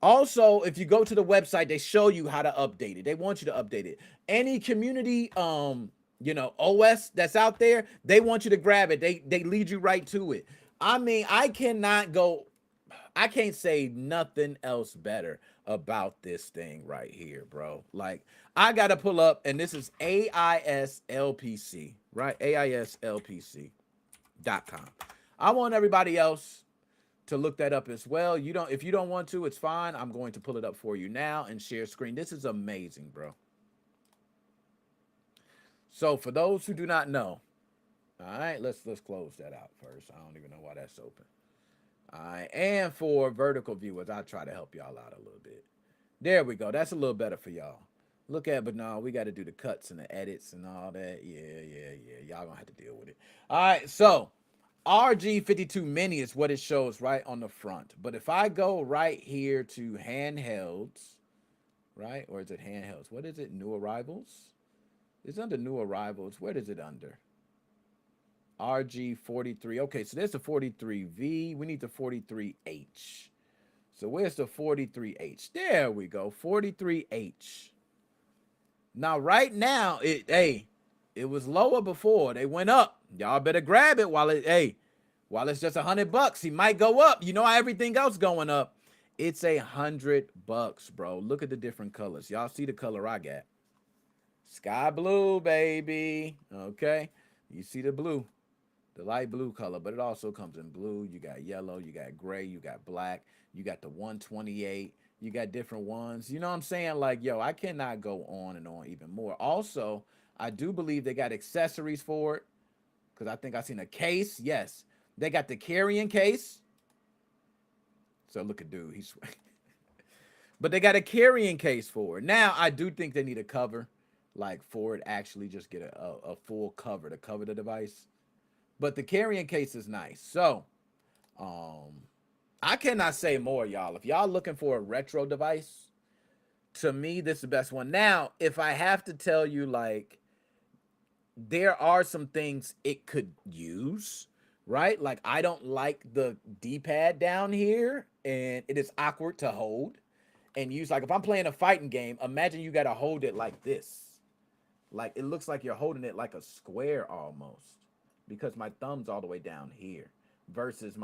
also, if you go to the website, they show you how to update it. They want you to update it. Any community, you know, OS that's out there, they want you to grab it. They lead you right to it. I mean, I can't say nothing else better about this thing right here, bro. Like, I got to pull up, and this is AISLPC, right? AISLPC.com. I want everybody else to look that up as well. If you don't want to, it's fine. I'm going to pull it up for you now and share screen. This is amazing, bro. So for those who do not know, all right, let's close that out first. I don't even know why that's open. All right, and for vertical viewers, I'll try to help y'all out a little bit. There we go. That's a little better for y'all. Look at, but no, we got to do the cuts and the edits and all that. Yeah. Y'all gonna have to deal with it. All right, so RG52 Mini is what it shows right on the front. But if I go right here to handhelds, right? Or is it handhelds? What is it? New arrivals? It's under new arrivals. Where is it under? RG43. Okay, so there's the 43V. We need the 43H. So where's the 43H? There we go. 43H. Now, right now, it was lower before. They went up. Y'all better grab it while it's just $100. He might go up. You know how everything else going up. It's $100, bro. Look at the different colors. Y'all see the color I got. Sky blue, baby. Okay. You see the blue. The light blue color, but it also comes in blue. You got yellow, you got gray, you got black, you got the 128, you got different ones. You know what I'm saying? Like, yo, I cannot go on and on even more. Also, I do believe they got accessories for it because I think I seen a case. Yes, they got the carrying case. So look at dude, he's but they got a carrying case for it. Now I do think they need a cover, like for it actually just get a full cover to cover the device. But the carrying case is nice. So I cannot say more, y'all. If y'all looking for a retro device, to me, this is the best one. Now, if I have to tell you, like, there are some things it could use, right? Like, I don't like the D-pad down here, and it is awkward to hold and use. Like, if I'm playing a fighting game, imagine you got to hold it like this. Like, it looks like you're holding it like a square almost because my thumb's all the way down here versus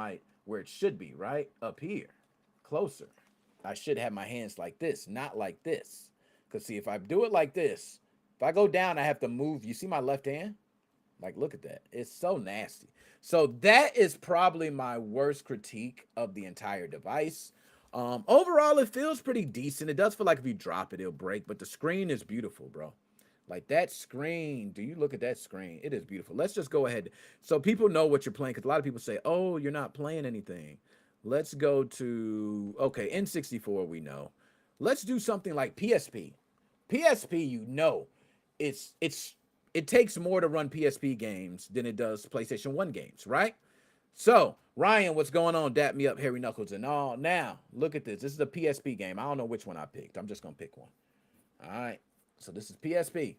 where it should be, right? Up here, closer. I should have my hands like this, not like this. Because, see, if I do it like this, if I go down, I have to move. You see my left hand? Like, look at that. It's so nasty. So that is probably my worst critique of the entire device. Overall, it feels pretty decent. It does feel like if you drop it, it'll break. But the screen is beautiful, bro. Like that screen, do you look at that screen? It is beautiful. Let's just go ahead. So people know what you're playing because a lot of people say, oh, you're not playing anything. Let's go to, okay, N64 we know. Let's do something like PSP. PSP, you know, it takes more to run PSP games than it does PlayStation 1 games, right? So, Ryan, what's going on? Dap me up, Harry Knuckles and all. Now, look at this. This is a PSP game. I don't know which one I picked. I'm just going to pick one. All right. So this is PSP.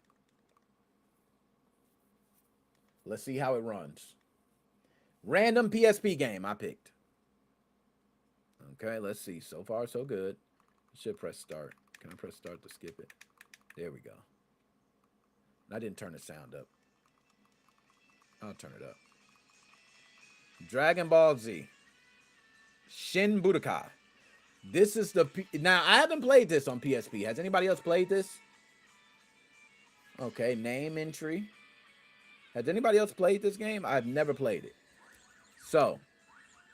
Let's see how it runs. Random PSP game I picked. Okay, let's see. So far, so good. Should press start. Can I press start to skip it? There we go. I didn't turn the sound up. I'll turn it up. Dragon Ball Z. Shin Budokai. This is the... Now, I haven't played this on PSP. Has anybody else played this? Okay, name entry. Has anybody else played this game? I've never played it. So,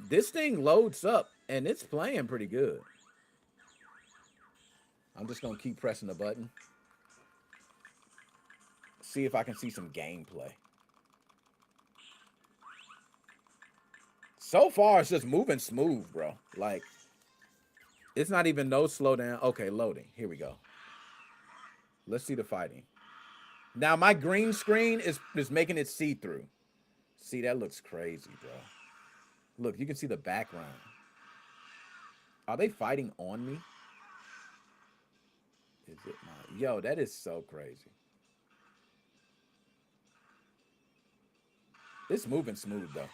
this thing loads up, and it's playing pretty good. I'm just going to keep pressing the button. See if I can see some gameplay. So far, it's just moving smooth, bro. Like, it's not even no slowdown. Okay, loading. Here we go. Let's see the fighting. Now, my green screen is making it see-through. See, that looks crazy, bro. Look, you can see the background. Are they fighting on me? Is it my... Yo, that is so crazy. It's moving smooth, though.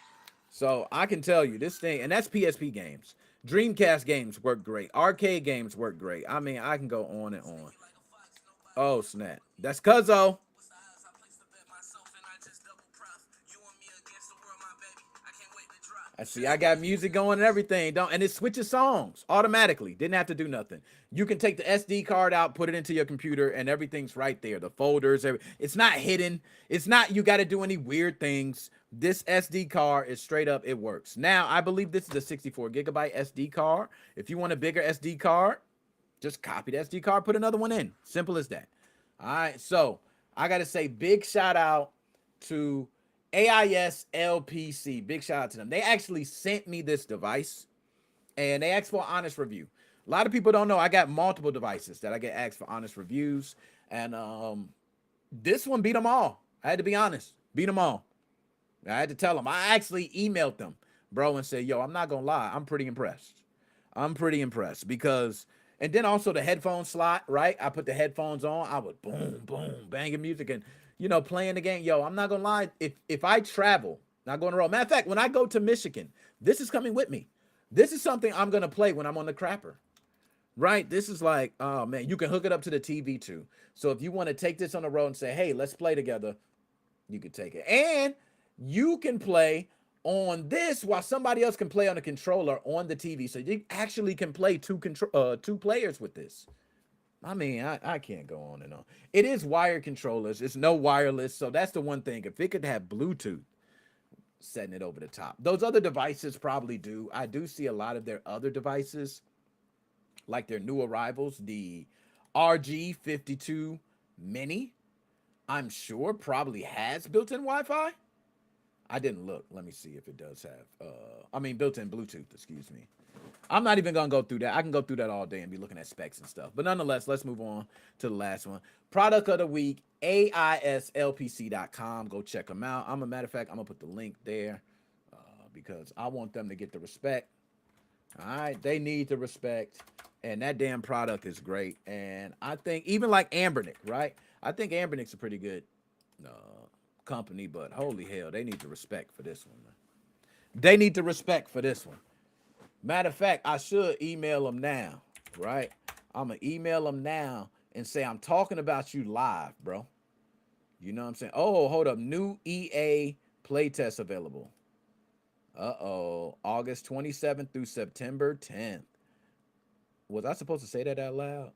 So, I can tell you, this thing... And that's PSP games. Dreamcast games work great. Arcade games work great. I mean, I can go on and on. Oh, snap. That's Cuzzo. I see I got music going and everything, and it switches songs automatically. Didn't have to do nothing. You can take the SD card out, put it into your computer, and everything's right there. The folders, it's not hidden. It's not you got to do any weird things. This SD card is straight up, it works. Now, I believe this is a 64 gigabyte SD card. If you want a bigger SD card, just copy the SD card, put another one in. Simple as that. All right, so I got to say big shout out to AISLPC. Big shout out to them. They actually sent me this device, and they asked for an honest review. A lot of people don't know I got multiple devices that I get asked for honest reviews, and this one beat them all. I had to be honest. Beat them all. I had to tell them. I actually emailed them, bro, and said, yo, I'm not going to lie. I'm pretty impressed. I'm pretty impressed because... And then also the headphone slot, right? I put the headphones on. I would boom, boom, banging music and, you know, playing the game. Yo, I'm not going to lie. If I travel, not going to roll. Matter of fact, when I go to Michigan, this is coming with me. This is something I'm going to play when I'm on the crapper, right? This is like, oh, man, you can hook it up to the TV too. So if you want to take this on the road and say, hey, let's play together, you could take it. And you can play on this while somebody else can play on a controller on the TV. So you actually can play two players with this. I mean, I can't go on and on. It is wired controllers. It's no wireless. So that's the one thing. If it could have Bluetooth, setting it over the top. Those other devices probably do. I do see a lot of their other devices, like their new arrivals, the RG52 Mini. I'm sure probably has built-in Wi-Fi. I didn't look. Let me see if it does have, built-in Bluetooth, excuse me. I'm not even going to go through that. I can go through that all day and be looking at specs and stuff. But nonetheless, let's move on to the last one. Product of the week, AISLPC.com. Go check them out. A matter of fact, I'm going to put the link there because I want them to get the respect. All right, they need the respect, and that damn product is great. And I think even like Ambernick, right? I think Ambernick's a pretty good company, but holy hell, they need the respect for this one. They need the respect for this one. Matter of fact, I should email them now, right? I'm going to email them now and say, I'm talking about you live, bro. You know what I'm saying? Oh, hold up. New EA playtest available. August 27th through September 10th. Was I supposed to say that out loud?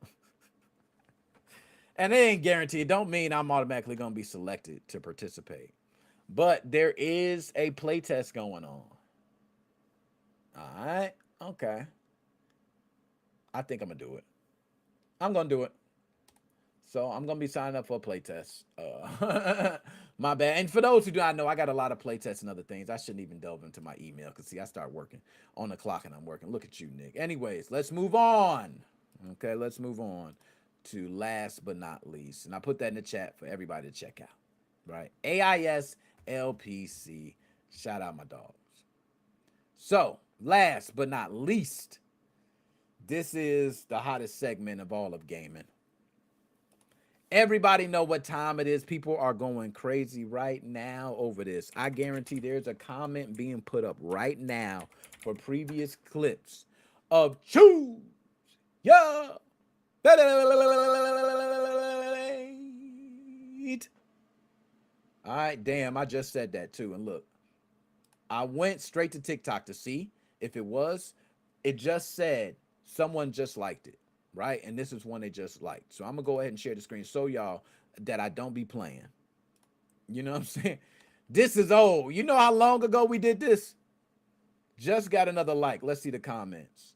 And it ain't guaranteed. Don't mean I'm automatically going to be selected to participate. But there is a playtest going on. All right. Okay. I think I'm going to do it. I'm going to do it. So I'm going to be signing up for a playtest. My bad. And for those who do not know, I got a lot of playtests and other things. I shouldn't even delve into my email because, see, I start working on the clock and I'm working. Look at you, Nick. Anyways, let's move on. Okay, let's move on to last but not least. And I put that in the chat for everybody to check out. Right? AISLPC. Shout out my dogs. So, last but not least, this is the hottest segment of all of gaming. Everybody know what time it is. People are going crazy right now over this. I guarantee there's a comment being put up right now for previous clips of choose your fate. All right, damn, I just said that too. And look, I went straight to TikTok to see if it was. It just said someone just liked it. Right? And this is one they just liked. So I'm going to go ahead and share the screen so y'all that I don't be playing. You know what I'm saying? This is old. You know how long ago we did this? Just got another like. Let's see the comments.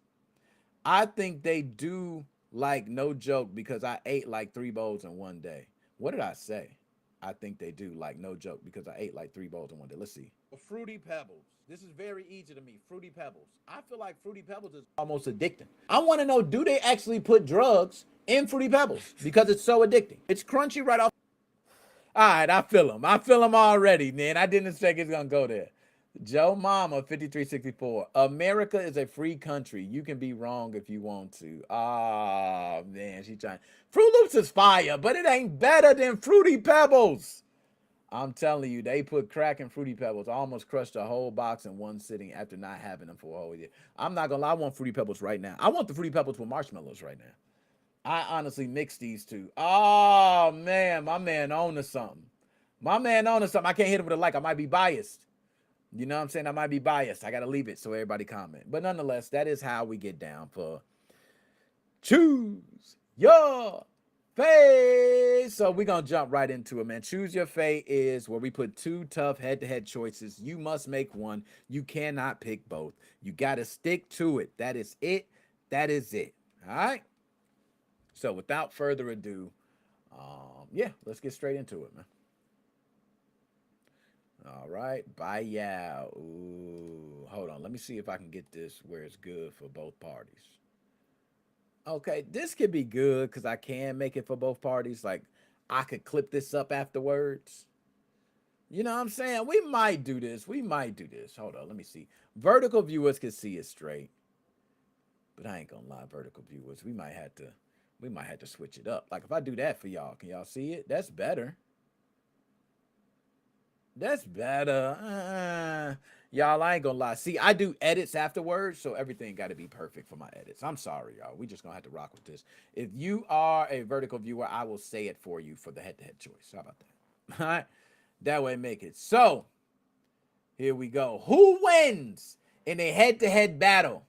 I think they do like, no joke, because I ate like 3 bowls in one day. What did I say? I think they do like, no joke, because I ate like 3 bowls in one day. Let's see. Fruity Pebbles. This is very easy to me. Fruity Pebbles. I feel like Fruity Pebbles is almost addicting. I want to know, do they actually put drugs in Fruity Pebbles? Because it's so addicting. It's crunchy right off. All right, I feel them. I feel them already, man. I didn't expect it's going to go there. Joe Mama, 5364. America is a free country. You can be wrong if you want to. Ah, man, she's trying. Fruit Loops is fire, but it ain't better than Fruity Pebbles. I'm telling you, they put crack in Fruity Pebbles. I almost crushed a whole box in one sitting after not having them for a whole year. I'm not going to lie. I want Fruity Pebbles right now. I want the Fruity Pebbles with marshmallows right now. I honestly mix these two. Oh, man. My man owns something. My man owns something. I can't hit him with a like. I might be biased. You know what I'm saying? I might be biased. I got to leave it so everybody comment. But nonetheless, that is how we get down for Choose Your Fate. So we're going to jump right into it, man. Choose Your Fate is where we put 2 tough head-to-head choices. You must make one. You cannot pick both. You got to stick to it. That is it. That is it. All right? So without further ado, yeah, let's get straight into it, man. All right. Bye, yeah. Ooh, hold on. Let me see if I can get this where it's good for both parties. Okay, this could be good because I can make it for both parties. Like, I could clip this up afterwards. You know what I'm saying? We might do this. We might do this. Hold on, let me see. Vertical viewers can see it straight. But I ain't gonna lie, vertical viewers. We might have to switch it up. Like, if I do that for y'all, can y'all see it? That's better. That's better. Y'all, I ain't gonna lie. See, I do edits afterwards, so everything got to be perfect for my edits. I'm sorry, y'all. We just gonna have to rock with this. If you are a vertical viewer, I will say it for you for the head-to-head choice. How about that? All right. That way, make it. So, here we go. Who wins in a head-to-head battle?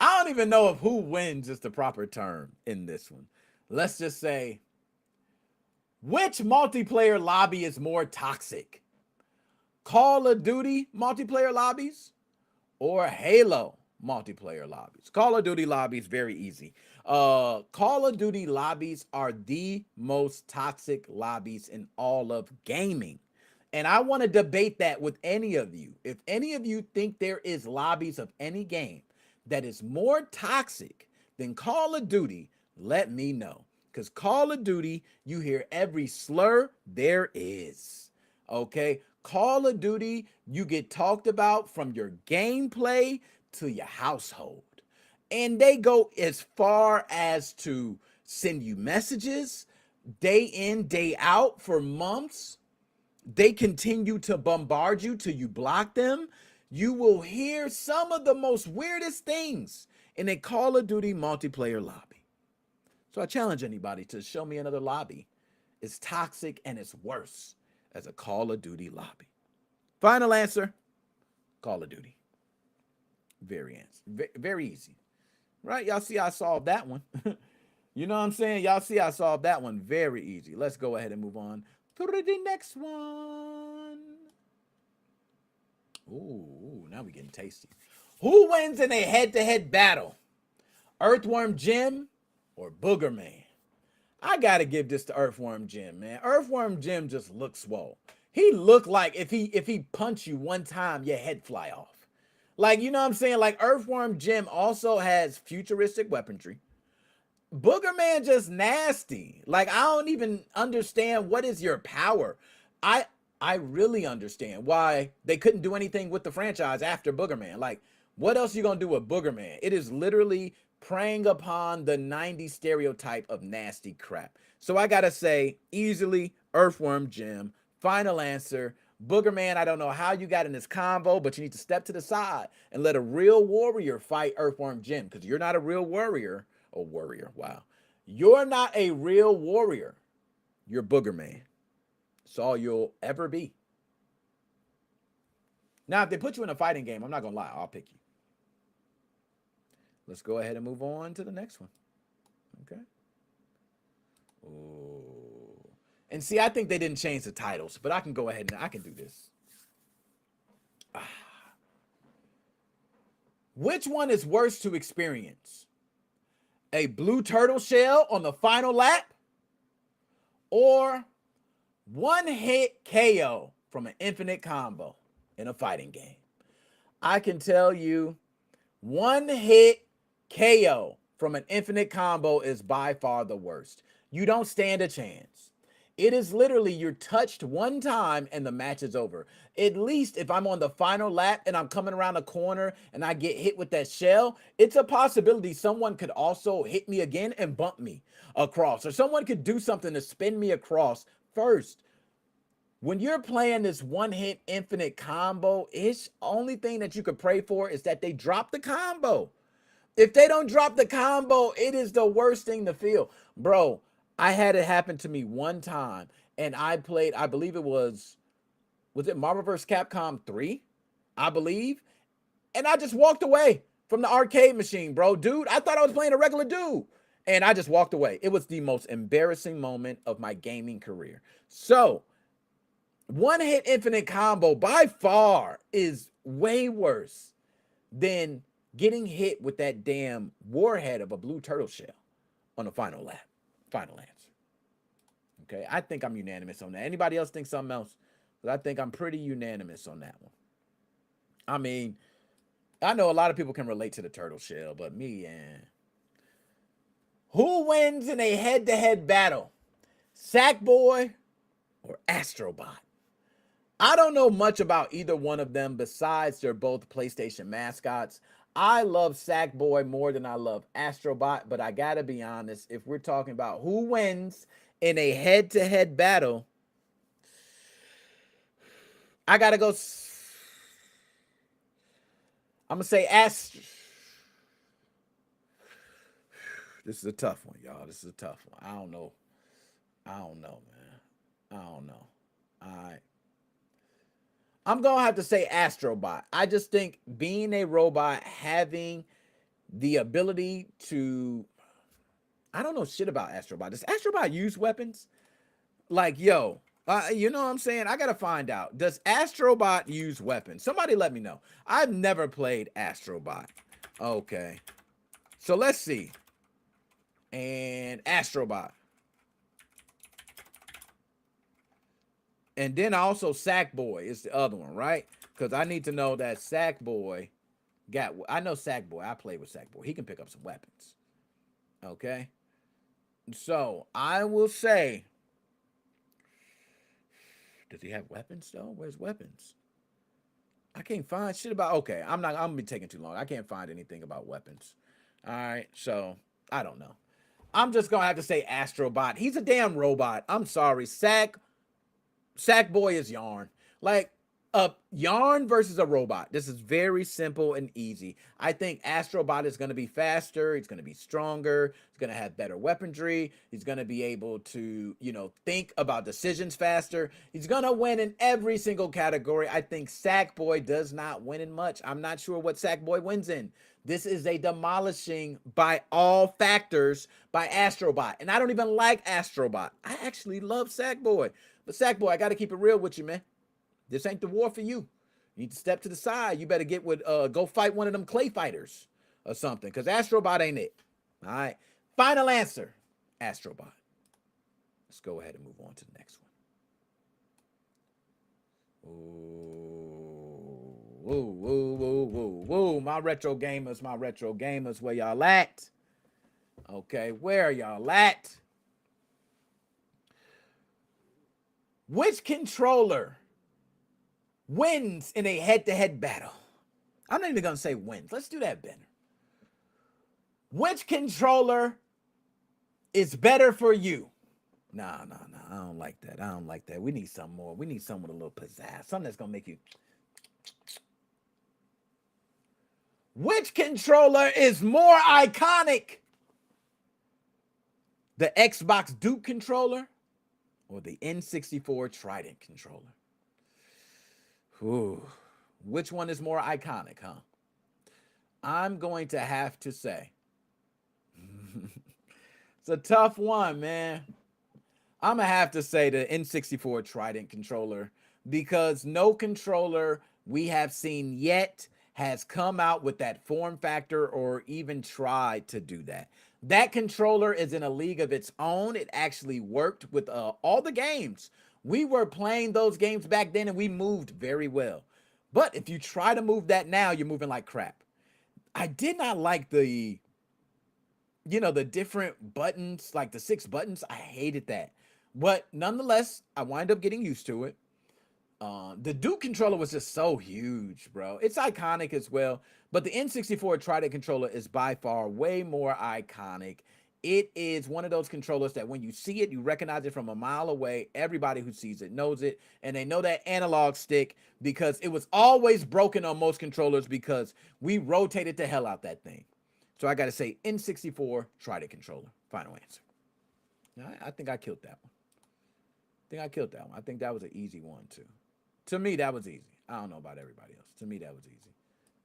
I don't even know if who wins is the proper term in this one. Let's just say, which multiplayer lobby is more toxic? Call of Duty multiplayer lobbies or Halo multiplayer lobbies. Call of Duty lobbies, very easy. Call of Duty lobbies are the most toxic lobbies in all of gaming. And I want to debate that with any of you. If any of you think there is lobbies of any game that is more toxic than Call of Duty, let me know. Because Call of Duty, you hear every slur there is. Okay? Call of Duty, you get talked about from your gameplay to your household. And they go as far as to send you messages day in, day out for months. They continue to bombard you till you block them. You will hear some of the most weirdest things in a Call of Duty multiplayer lobby. So I challenge anybody to show me another lobby. It's toxic and it's worse as a Call of Duty lobby. Final answer, Call of Duty. Very easy. Right? Y'all see I solved that one. You know what I'm saying? Y'all see I solved that one very easy. Let's go ahead and move on to the next one. Ooh, now we're getting tasty. Who wins in a head-to-head battle? Earthworm Jim or Booger Man? I gotta give this to Earthworm Jim, man. Earthworm Jim just looks swole. He looked like if he punched you one time, your head fly off. Like, you know what I'm saying? Like, Earthworm Jim also has futuristic weaponry. Booger Man just nasty. Like, I don't even understand what is your power. I really understand why they couldn't do anything with the franchise after Booger Man. Like, what else you gonna do with Booger Man? It is literally preying upon the 90s stereotype of nasty crap. So I gotta say, easily, Earthworm Jim. Final answer, Booger Man. I don't know how you got in this combo, but you need to step to the side and let a real warrior fight Earthworm Jim, because you're not a real warrior. Wow. You're not a real warrior. You're Booger Man. That's all you'll ever be. Now, if they put you in a fighting game, I'm not gonna lie, I'll pick you. Let's go ahead and move on to the next one. Okay. Oh. And see, I think they didn't change the titles, but I can go ahead and I can do this. Which one is worse to experience? A blue turtle shell on the final lap, or one hit KO from an infinite combo in a fighting game? I can tell you, one hit KO from an infinite combo is by far the worst. You don't stand a chance. It is literally you're touched one time and the match is over. At least if I'm on the final lap and I'm coming around a corner and I get hit with that shell, it's a possibility someone could also hit me again and bump me across, or someone could do something to spin me across first. When you're playing this one-hit infinite combo, it's only thing that you could pray for is that they drop the combo. If they don't drop the combo, it is the worst thing to feel. Bro, I had it happen to me one time, and I played, I believe it was it Marvel vs. Capcom 3? I believe. And I just walked away from the arcade machine, bro. Dude, I thought I was playing a regular dude. And I just walked away. It was the most embarrassing moment of my gaming career. So, one-hit infinite combo by far is way worse than getting hit with that damn warhead of a blue turtle shell on the final lap. Final answer. Okay, I think I'm unanimous on that. Anybody else think something else? But I think I'm pretty unanimous on that one. I mean, I know a lot of people can relate to the turtle shell, but me, yeah. Who wins in a head-to-head battle? Sackboy or Astrobot? I don't know much about either one of them besides they're both PlayStation mascots. I love Sackboy more than I love Astrobot, but I gotta be honest, if we're talking about who wins in a head-to-head battle, I gotta go. I'm gonna say This is a tough one, y'all. This is a tough one. I don't know, man. I don't know. I'm going to have to say Astrobot. I just think being a robot, having the ability to... I don't know shit about Astrobot. Does Astrobot use weapons? Like, yo, you know what I'm saying? I got to find out. Does Astrobot use weapons? Somebody let me know. I've never played Astrobot. Okay. So let's see. And Astrobot. And then also Sackboy is the other one, right? Because I need to know that Sackboy got... I know Sackboy. I play with Sackboy. He can pick up some weapons. Okay? So, I will say... Does he have weapons, though? Where's weapons? I can't find shit about... Okay, I'm going to be taking too long. I can't find anything about weapons. All right, so, I don't know. I'm just going to have to say Astrobot. He's a damn robot. I'm sorry. Sackboy is Yarn. Like, Yarn versus a robot. This is very simple and easy. I think Astrobot is going to be faster. He's going to be stronger. He's going to have better weaponry. He's going to be able to, you know, think about decisions faster. He's going to win in every single category. I think Sackboy does not win in much. I'm not sure what Sackboy wins in. This is a demolishing by all factors by Astrobot. And I don't even like Astrobot. I actually love Sackboy. But Sackboy, I got to keep it real with you, man. This ain't the war for you. You need to step to the side. You better get with, go fight one of them clay fighters or something, because Astrobot ain't it. All right. Final answer, Astrobot. Let's go ahead and move on to the next one. Ooh, woo, woo, woo, woo. My retro gamers, where y'all at? Okay, where are y'all at? Which controller wins in a head-to-head battle? I'm not even going to say wins. Let's do that better. Which controller is better for you? Nah. I don't like that. We need something more. We need something with a little pizzazz. Something that's going to make you... Which controller is more iconic? The Xbox Duke controller or the N64 Trident controller? Ooh, which one is more iconic, huh? I'm going to have to say it's a tough one, man. I'm going to have to say the N64 Trident controller, because no controller we have seen yet has come out with that form factor or even tried to do that. That controller is in a league of its own. It actually worked with all the games. We were playing those games back then and we moved very well. But if you try to move that now, you're moving like crap. I did not like the, you know, the different buttons, like the 6 buttons. I hated that. But nonetheless, I wind up getting used to it. The Duke controller was just so huge, bro. It's iconic as well. But the N64 Trident controller is by far way more iconic. It is one of those controllers that when you see it, you recognize it from a mile away. Everybody who sees it knows it. And they know that analog stick because it was always broken on most controllers because we rotated the hell out that thing. So I got to say N64 Trident controller. Final answer. I think I killed that one. I think that was an easy one too. To me, that was easy. I don't know about everybody else. To me, that was easy.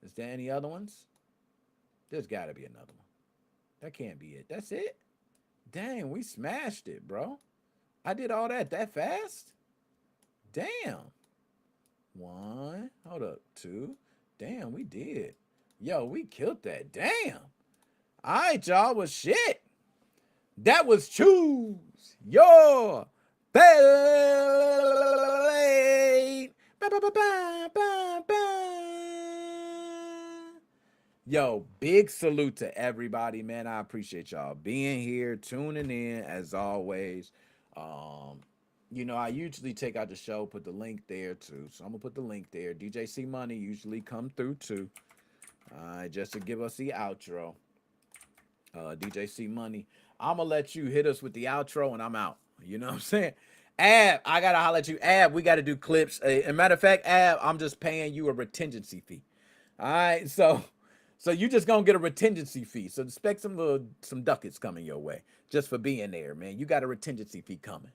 Is there any other ones? There's got to be another one. That can't be it. That's it? Dang, we smashed it, bro. I did all that fast? Damn. 1. Hold up. 2. Damn, we did. Yo, we killed that. Damn. All right, y'all. Well, shit. That was Choose Your Fate. Yo, big salute to everybody, man. I appreciate y'all being here, tuning in as always. You know, I usually take out the show, put the link there too. So I'm gonna put the link there. DJ C Money usually come through too. Just to give us the outro. DJ C Money. I'm gonna let you hit us with the outro and I'm out. You know what I'm saying? Ab, I gotta holler at you. Ab, we gotta do clips. As a matter of fact, Ab, I'm just paying you a retention fee. All right, so you just gonna get a retention fee. So expect some ducats coming your way just for being there, man. You got a retention fee coming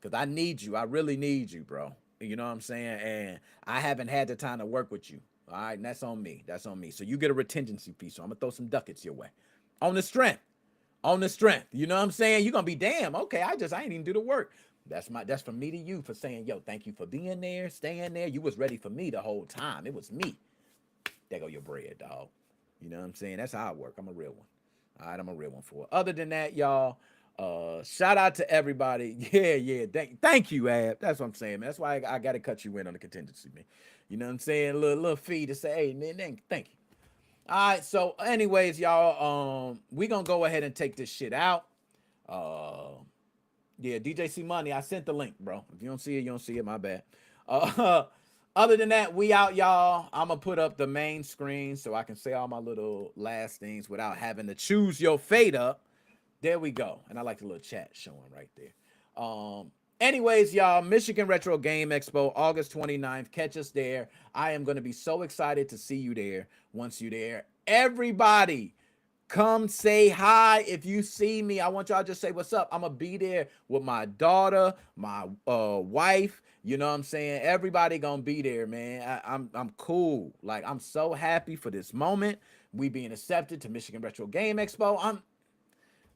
because I need you. I really need you, bro. You know what I'm saying? And I haven't had the time to work with you. All right, and that's on me. That's on me. So you get a retention fee. So I'm gonna throw some ducats your way on the strength. On the strength. You know what I'm saying? You're gonna be damn. Okay, I ain't even do the work. That's from me to you for saying, yo, thank you for being there, staying there. You was ready for me the whole time. It was me. There go your bread, dog. You know what I'm saying? That's how I work. I'm a real one. All right, I'm a real one for it. Other than that, y'all, shout out to everybody. Yeah. Thank you, Ab. That's what I'm saying, man. That's why I got to cut you in on the contingency, man. You know what I'm saying? Little fee to say, hey, man, thank you. All right, so anyways, y'all, we gonna go ahead and take this shit out. Yeah, DJC Money, I sent the link, bro. If you don't see it, you don't see it, my bad. Other than that, we out, y'all. I'm gonna put up the main screen so I can say all my little last things without having to choose your fate up. There we go. And I like the little chat showing right there. Anyways, y'all, Michigan Retro Game Expo, August 29th. Catch us there. I am going to be so excited to see you there once you're there. Everybody, come say hi. If you see me, I want y'all to just say what's up. I'm going to be there with my daughter, my wife. You know what I'm saying? Everybody going to be there, man. I'm cool. Like, I'm so happy for this moment. We being accepted to Michigan Retro Game Expo.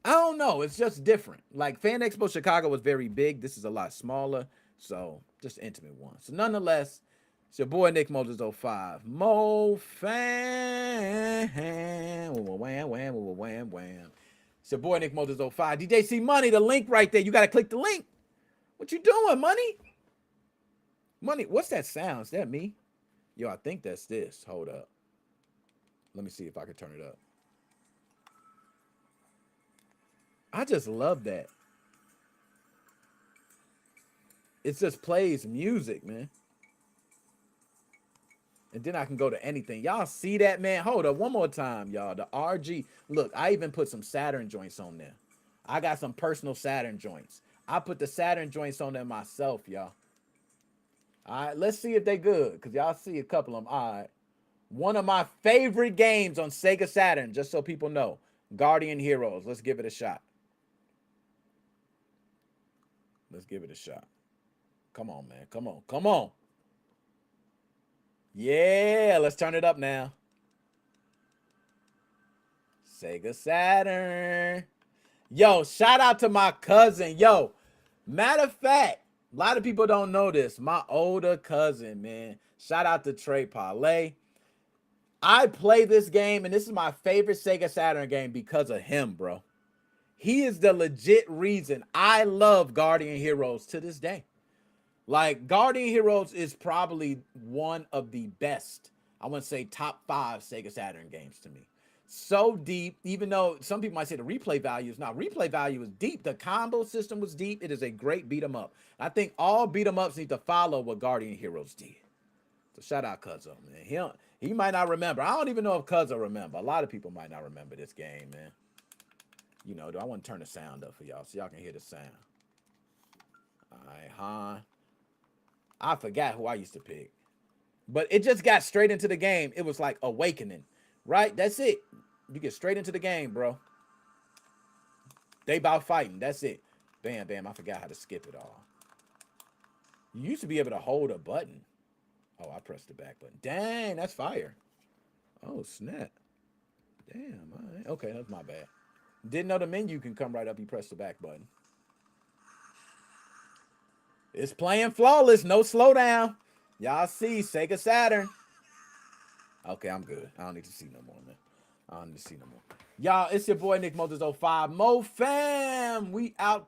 I don't know. It's just different. Like FAN EXPO Chicago was very big. This is a lot smaller. So just an intimate one. So nonetheless, it's your boy NickMoses05. Mo-fan. Wham. It's your boy NickMoses05. DJC Money, the link right there. You got to click the link. What you doing, Money? Money, what's that sound? Is that me? Yo, I think that's this. Hold up. Let me see if I can turn it up. I just love that. It just plays music, man. And then I can go to anything. Y'all see that, man? Hold up one more time, y'all. The RG. Look, I even put some Saturn joints on there. I got some personal Saturn joints. I put the Saturn joints on there myself, y'all. All right, let's see if they good. Because y'all see a couple of them. All right. One of my favorite games on Sega Saturn, just so people know. Guardian Heroes. Let's give it a shot. Let's give it a shot. Come on, man. Come on. Yeah, let's turn it up now. Sega Saturn. Yo, shout out to my cousin. Yo, matter of fact, a lot of people don't know this. My older cousin, man. Shout out to Trey Parlay. I play this game, and this is my favorite Sega Saturn game because of him, bro. He is the legit reason I love Guardian Heroes to this day. Like, Guardian Heroes is probably one of the best, I want to say top 5 Sega Saturn games to me. So deep, even though some people might say the replay value is not. Replay value is deep. The combo system was deep. It is a great beat 'em up. I think all beat 'em ups need to follow what Guardian Heroes did. So shout out Cuzzo, man. He might not remember. I don't even know if Cuzzo remember. A lot of people might not remember this game, man. You know, I want to turn the sound up for y'all so y'all can hear the sound. All right, Han. I forgot who I used to pick. But it just got straight into the game. It was like awakening, right? That's it. You get straight into the game, bro. They about fighting. That's it. Bam. I forgot how to skip it all. You used to be able to hold a button. Oh, I pressed the back button. Dang, that's fire. Oh, snap. Damn. All right. Okay, that's my bad. Didn't know the menu can come right up. You press the back button. It's playing flawless. No slowdown. Y'all see Sega Saturn. Okay, I'm good. I don't need to see no more, man. I don't need to see no more. Y'all, it's your boy NickMoses05. Mo fam. We out.